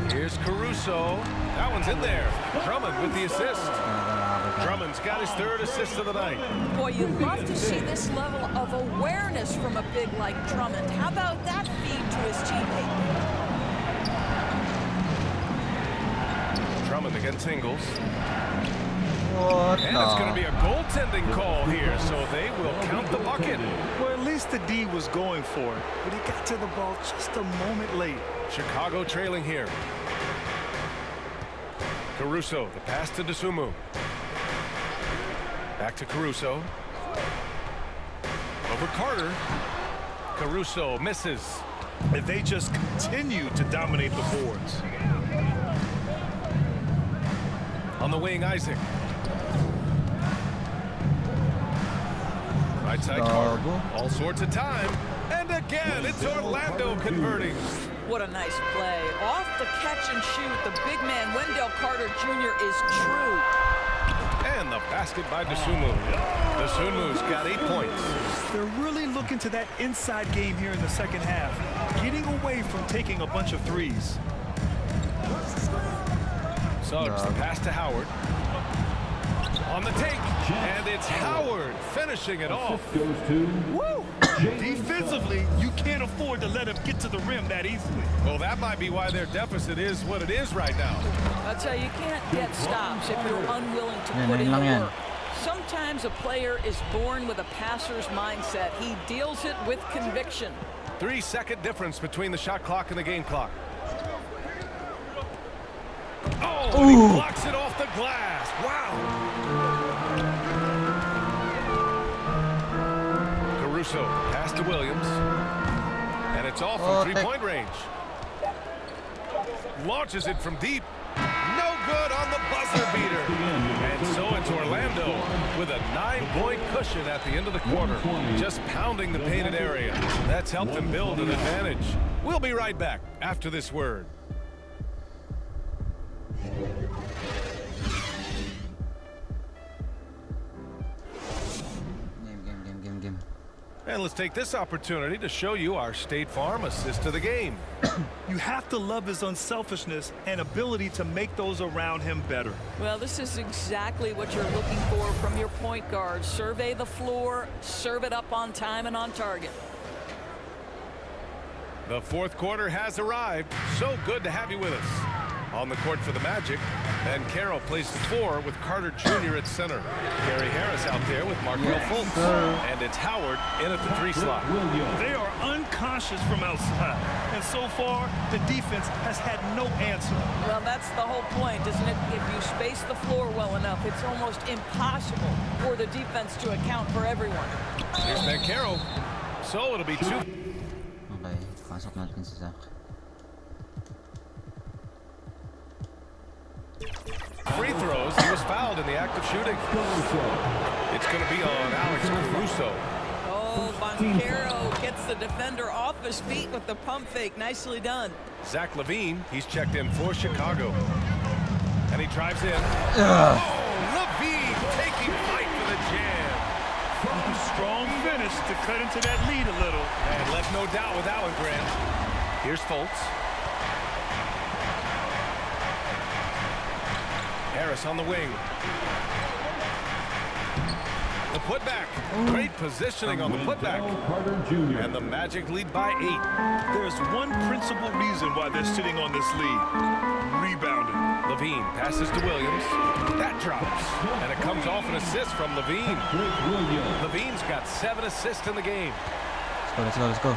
Here's Caruso. That one's in there. Drummond with the assist. Drummond's got his 3rd assist of the night. Boy, you love to see this level of awareness from a big like Drummond. How about that feed to his teammate? Drummond against Ingles. What and it's going to be a goaltending call here, so they will count the bucket. Well, at least the D was going for it, but he got to the ball just a moment late. Chicago trailing here. Caruso, the pass to DeSumo. Back to Caruso. Over Carter. Caruso misses. And they just continue to dominate the boards. On the wing, Isaac. Right side, Carter. All sorts of time. And again, it's Orlando converting. What a nice play. Off the catch and shoot, the big man, Wendell Carter Jr. is true. And the basket by DeSumo. DeSumu's got 8 points. They're really looking to that inside game here in the second half, getting away from taking a bunch of threes. Suggs, the pass to Howard. On the take, and it's Howard finishing it off. Woo! Defensively, you can't afford to let him get to the rim that easily. Well, that might be why their deficit is what it is right now. I'll tell you, you can't get stops if you're unwilling to put in the work. Sometimes a player is born with a passer's mindset. He deals it with conviction. 3-second difference between the shot clock and the game clock. Oh, and he blocks it off the glass. Wow. Caruso, pass to Williams. And it's off from three-point range. Launches it from deep. No good on the buzzer beater. And so it's Orlando with a 9-point cushion at the end of the quarter. Just pounding the painted area. That's helped them build an advantage. We'll be right back after this word. Game. And let's take this opportunity to show you our State Farm assist to the game. You have to love his unselfishness and ability to make those around him better. Well, this is exactly what you're looking for from your point guard. Survey the floor, serve it up on time and on target. The fourth quarter has arrived. So good to have you with us. On the court for the Magic, and Carroll plays the 4 with Carter Jr. at center. Gary Harris out there with Markelle Fultz. And it's Howard in at the 3 slot. They are unconscious from outside. And so far, the defense has had no answer. Well, that's the whole point, isn't it? If you space the floor well enough, it's almost impossible for the defense to account for everyone. Here's Carroll. So it'll be 2. Okay, pasok natin si Zach. Free throws. He was fouled in the act of shooting. It's going to be on Alex Caruso. Oh, Banchero gets the defender off his feet with the pump fake. Nicely done. Zach LaVine, he's checked in for Chicago. And he drives in. Oh, LaVine taking flight for the jam. Strong finish to cut into that lead a little. And left no doubt with that one, Grant. Here's Fultz. Harris on the wing. The putback. Great positioning on the putback. And the Magic lead by 8. There's one principal reason why they're sitting on this lead. Rebounding. LaVine passes to Williams. That drops. And it comes off an assist from LaVine. LaVine's got 7 assists in the game. Let's go, let's go.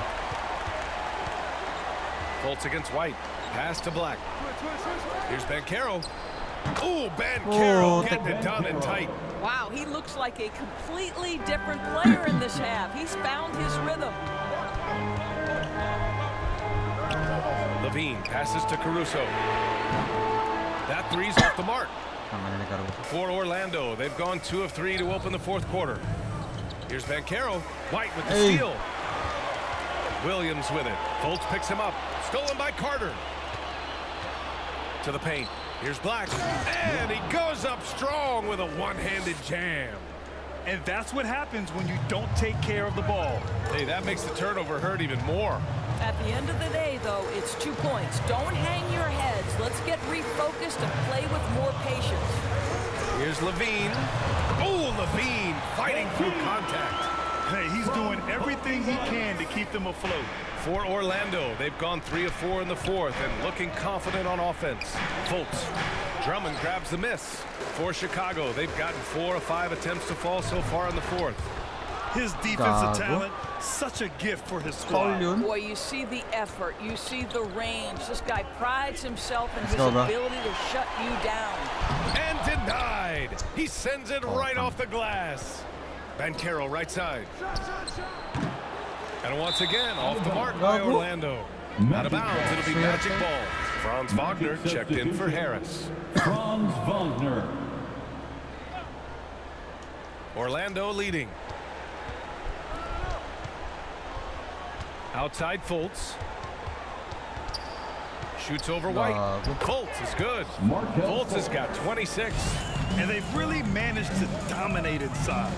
Fultz against White. Pass to Black. Here's Banchero. Oh, Banchero getting it done and tight. Wow, he looks like a completely different player in this half. He's found his rhythm. LaVine passes to Caruso. That 3's off the mark. For Orlando, they've gone 2 of 3 to open the fourth quarter. Here's Banchero. White with the steal. Williams with it. Fultz picks him up. Stolen by Carter. To the paint. Here's Black. And he goes up strong with a one-handed jam. And that's what happens when you don't take care of the ball. Hey, that makes the turnover hurt even more. At the end of the day, though, it's 2 points. Don't hang your heads. Let's get refocused and play with more patience. Here's LaVine. Oh, LaVine fighting through contact. Hey, he's doing everything he can to keep them afloat. For Orlando, they've gone 3 of 4 in the fourth and looking confident on offense. Fultz. Drummond grabs the miss. For Chicago, they've gotten 4 of 5 attempts to fall so far in the fourth. His defensive talent, such a gift for his squad. Boy, you see the effort, you see the range. This guy prides himself in his ability to shut you down. And denied. He sends it right off the glass. Banchero right side. And once again, off the mark by Orlando. Out of bounds, it'll be Magic ball. Franz Wagner checked in for Harris. Franz Wagner. Orlando leading. Outside Fultz. Shoots over White. Fultz is good. Fultz has got 26. And they've really managed to dominate inside.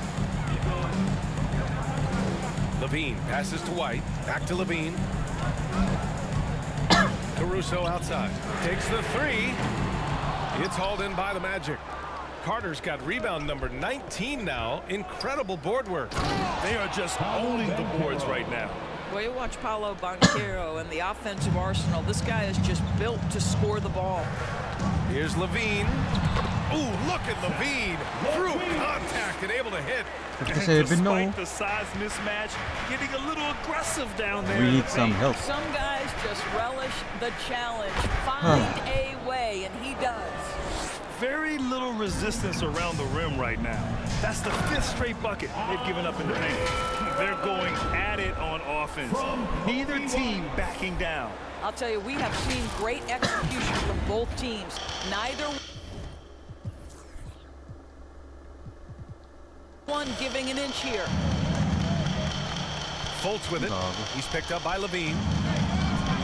LaVine passes to White. Back to LaVine. Caruso outside. Takes the 3. It's hauled in by the Magic. Carter's got rebound number 19 now. Incredible board work. They are just owning the boards right now. Well, you watch Paolo Banchero and the offensive arsenal. This guy is just built to score the ball. Here's LaVine. Ooh, look at LaVine. Through contact and able to hit. And despite the size mismatch, getting a little aggressive down there. We need some help. Some guys just relish the challenge. Find a way, and he does. Very little resistance around the rim right now. That's the 5th straight bucket they've given up in the paint. They're going at it on offense. Neither team backing down. I'll tell you, we have seen great execution from both teams. Neither one giving an inch here. Fultz with it. He's picked up by LaVine.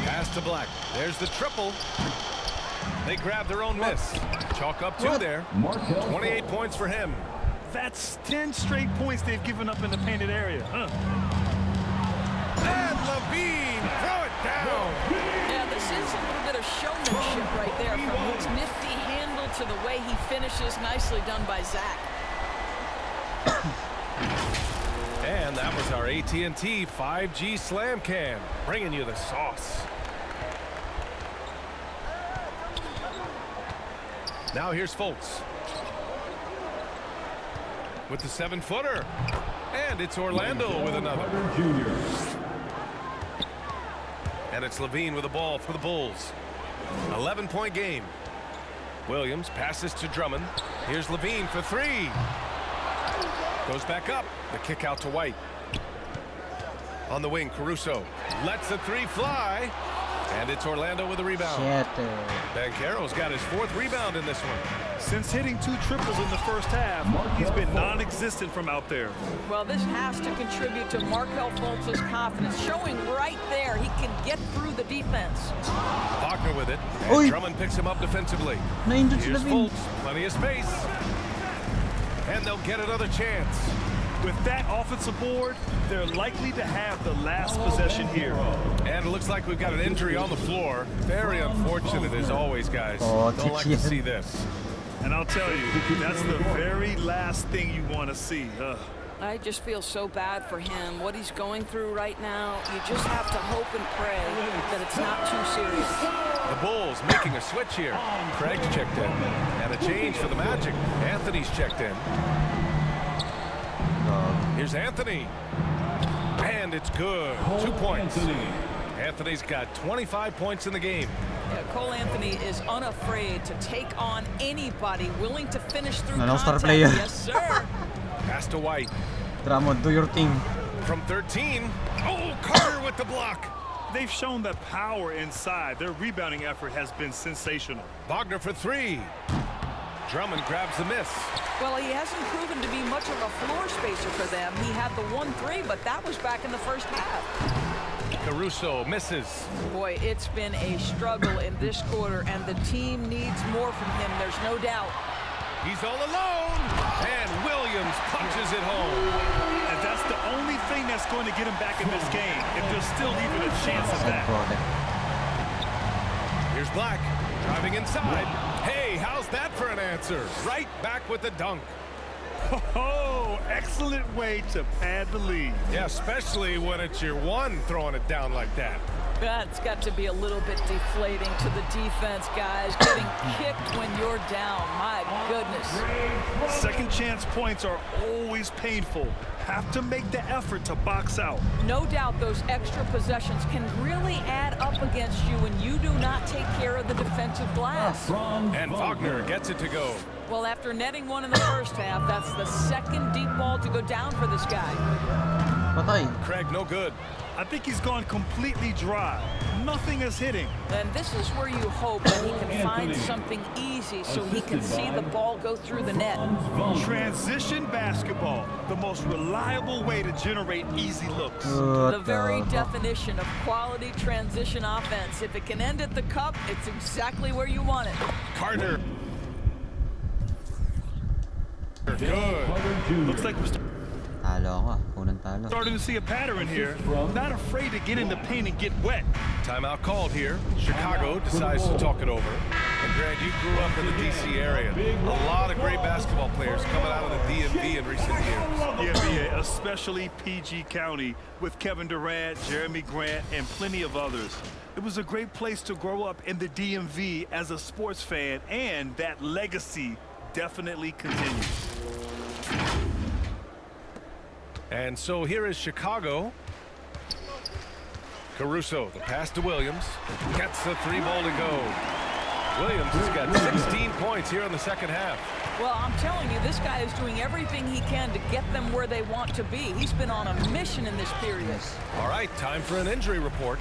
Pass to Black. There's the triple. They grab their own miss. Chalk up 2 there. 28 points for him. That's 10 straight points they've given up in the painted area. Levine, throw it down. Yeah, this is a little bit of showmanship right there, from his nifty handle to the way he finishes. Nicely done by Zach. And that was our AT&T 5G Slam Cam, bringing you the sauce. Now here's Fultz with the 7-footer. And it's Orlando with another. And it's Levine with the ball for the Bulls. 11-point game. Williams passes to Drummond. Here's Levine for three. Goes back up. The kick out to White. On the wing, Caruso lets the three fly. And it's Orlando with a rebound. Banchero's got his 4th rebound in this one. Since hitting 2 triples in the first half, he's been non-existent from out there. Well, this has to contribute to Markelle Fultz's confidence, showing right there he can get through the defense. Wagner with it, and Drummond picks him up defensively. Here's Fultz, plenty of space. And they'll get another chance. With that offensive board, they're likely to have the last possession here. And it looks like we've got an injury on the floor. Very unfortunate as always, guys. Don't like to see this. And I'll tell you, that's the very last thing you want to see. I just feel so bad for him. What he's going through right now, you just have to hope and pray that it's not too serious. The Bulls making a switch here. Craig's checked in. And a change for the Magic. Anthony's checked in. Here's Anthony. And it's good. 2 points. Anthony's got 25 points in the game. Yeah, Cole Anthony is unafraid to take on anybody willing to finish through star contact. player. Yes, sir. Pass to White. Drummond, do your thing. From 13. Oh, Carter with the block. They've shown the power inside. Their rebounding effort has been sensational. Wagner for three. Drummond grabs the miss. Well, he hasn't proven to be much of a floor spacer for them. He had the 1-3, but that was back in the first half. Caruso misses. Boy, it's been a struggle in this quarter, and the team needs more from him. There's no doubt. He's all alone, and Williams punches it home. And that's the only thing that's going to get him back in this game, if there's still even a chance of that. Here's Black, driving inside. Hey, how's that for an answer? Right back with the dunk. Oh, excellent way to pad the lead. Yeah, especially when it's your one throwing it down like that. That's got to be a little bit deflating to the defense, guys. Getting kicked when you're down. My goodness. Second chance points are always painful. Have to make the effort to box out. No doubt those extra possessions can really add up against you when you do not take care of the defensive glass. And Wagner gets it to go. Well, after netting one in the first half, that's the second deep ball to go down for this guy. Craig, no good. I think he's gone completely dry. Nothing is hitting. And this is where you hope that he can find something easy so he can see the ball go through the net. Transition basketball, the most reliable way to generate easy looks. The very definition of quality transition offense. If it can end at the cup, it's exactly where you want it. Carter. Good. Looks like we're starting to see a pattern here. Not afraid to get in the paint and get wet. Timeout called here. Chicago decides to talk it over. And Grant, you grew up in the D.C. area. A lot of great basketball players coming out of the DMV in recent years. Yeah, especially PG County with Kevin Durant, Jeremy Grant, and plenty of others. It was a great place to grow up in the DMV as a sports fan, and that legacy definitely continues. And so here is Chicago. Caruso, the pass to Williams. Gets the three ball to go. Williams has got 16 points here in the second half. Well, I'm telling you, this guy is doing everything he can to get them where they want to be. He's been on a mission in this period. All right, time for an injury report.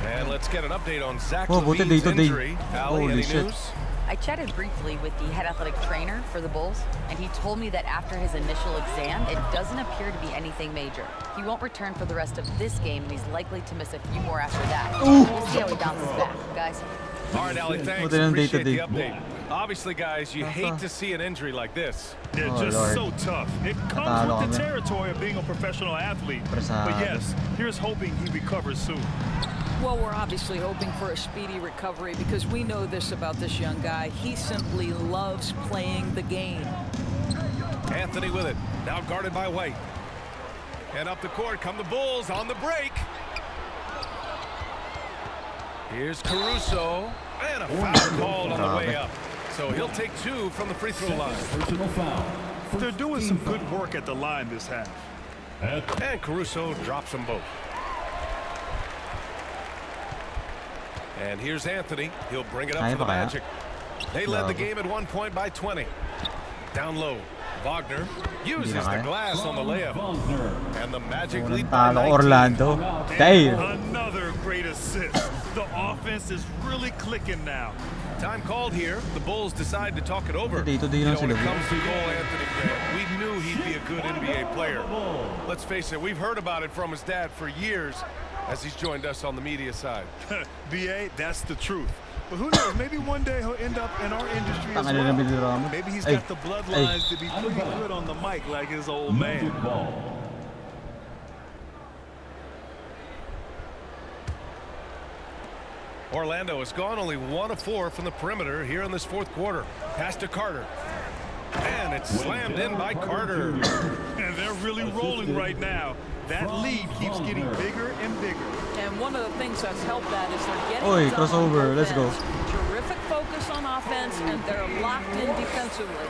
And let's get an update on Zach Levine's injury. Allie, any news? I chatted briefly with the head athletic trainer for the Bulls, and he told me that after his initial exam, it doesn't appear to be anything major. He won't return for the rest of this game, and he's likely to miss a few more after that. We'll see how he bounces back, guys. All right, Allie, thanks. Appreciate the update. Obviously, guys, you hate to see an injury like this. They're just so tough. It comes with the territory of being a professional athlete. But yes, here's hoping he recovers soon. Well, we're obviously hoping for a speedy recovery because we know this about this young guy. He simply loves playing the game. Anthony with it. Now guarded by White. And up the court come the Bulls on the break. Here's Caruso. And a foul called on the way up. So he'll take 2 from the free throw line. Personal foul. They're doing some good work at the line this half. And Caruso drops them both. And here's Anthony. He'll bring it up for the Magic. They led the game at 1 point by 20. Down low. Wagner uses the glass on the layup. And the Magic lead by 19. Orlando. Damn. Another great assist. The offense is really clicking now. Time called here. The Bulls decide to talk it over. When it comes to Cole Anthony, we knew he'd be a good NBA player. Let's face it, we've heard about it from his dad for years as he's joined us on the media side. BA, that's the truth. But who knows, maybe one day he'll end up in our industry as well. Maybe he's got the bloodlines to be pretty good on the mic like his old man. Orlando has gone only 1 of 4 from the perimeter here in this fourth quarter. Pass to Carter. And it's slammed in by Carter. And they're really rolling right now. That lead keeps getting bigger and bigger. And one of the things that's helped that is they're getting crossover. Let's go. Terrific focus on offense, and they're locked in defensively.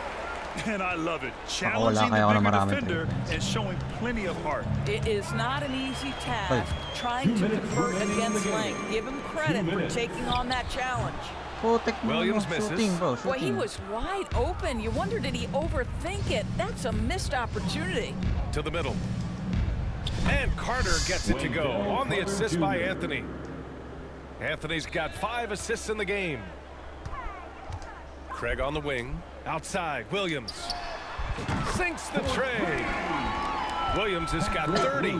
And I love it. Challenging the bigger defender and showing plenty of heart. It is not an easy task trying to convert against length. Give him credit for taking on that challenge. Williams misses. Boy, he was wide open. You wonder, did he overthink it? That's a missed opportunity. To the middle. And Carter gets it to go on the assist by Anthony. Anthony's got 5 assists in the game. Craig on the wing. Outside, Williams. Sinks the tray. Williams has got 30.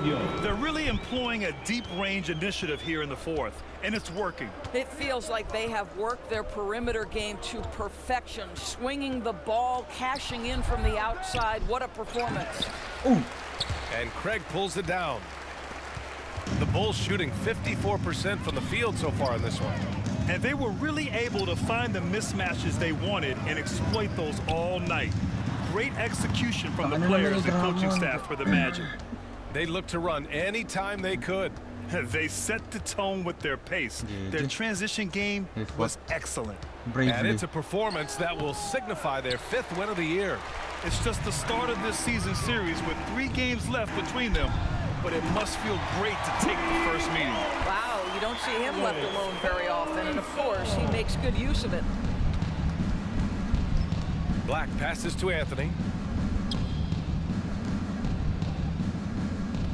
They're really employing a deep range initiative here in the fourth, and it's working. It feels like they have worked their perimeter game to perfection. Swinging the ball, cashing in from the outside. What a performance. Ooh. And Craig pulls it down. The Bulls shooting 54% from the field so far in this one. And they were really able to find the mismatches they wanted and exploit those all night. Great execution from the players and coaching staff for the Magic. They looked to run anytime they could. They set the tone with their pace. Their transition game was excellent. And it's a performance that will signify their 5th win of the year. It's just the start of this season series with 3 games left between them, but it must feel great to take the first meeting. Wow, you don't see him left alone very often, and of course, he makes good use of it. Black passes to Anthony.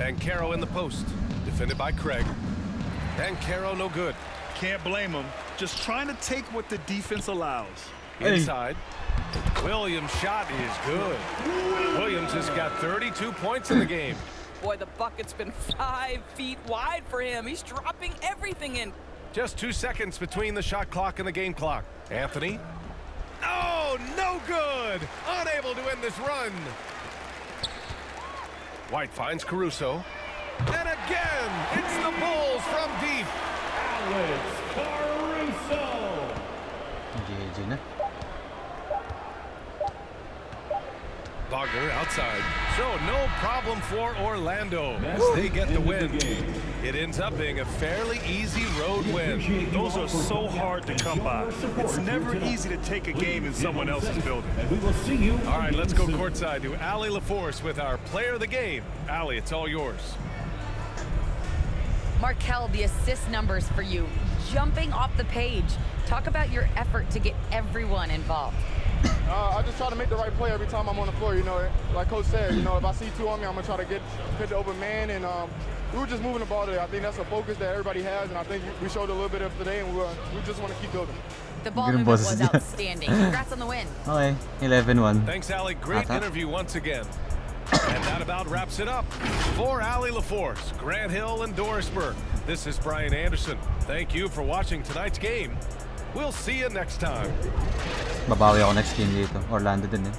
And Caro in the post, defended by Craig. And Caro no good. Can't blame him. Just trying to take what the defense allows. Inside. Williams' shot is good. Williams has got 32 points in the game. Boy, the bucket's been 5 feet wide for him. He's dropping everything in. Just 2 seconds between the shot clock and the game clock. Anthony. Oh, no good. Unable to end this run. White finds Caruso. And again, it's the Bulls from deep. Alex Caruso. Wagner outside. So no problem for Orlando as they get the win. It ends up being a fairly easy road win. Those are so hard to come by. It's never easy to take a game in someone else's building. And we will see you. All right, let's go courtside to Allie LaForce with our player of the game. Allie, it's all yours. Markel, the assist numbers for you, jumping off the page. Talk about your effort to get everyone involved. I just try to make the right play every time I'm on the floor. You know, like Coach said, you know, if I see 2 on me, I'm going to try to hit the open man. And we were just moving the ball today. I think that's a focus that everybody has, and I think we showed a little bit of today, and we just want to keep building. The ball movement was outstanding. Congrats on the win. Okay, 11-1. Thanks, Allie. Great interview once again. And that about wraps it up. For Allie LaForce, Grant Hill, and Doris Burke, this is Brian Anderson. Thank you for watching tonight's game. We'll see you next time. Babawi ako next game dito. Orlando din eh.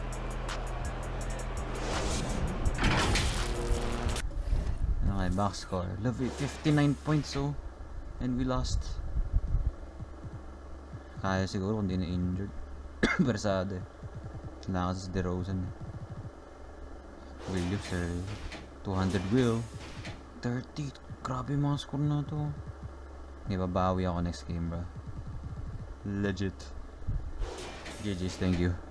Ano nga, box score. Love it, 59 points oh. And we lost. Kaya siguro kung di na injured. Persado eh. Kailangan sa DeRozan eh. Williams sir. 200 Will. 30. Grabe yung mga score na to. Okay, babawi ako next game bro. Legit. GG's, thank you.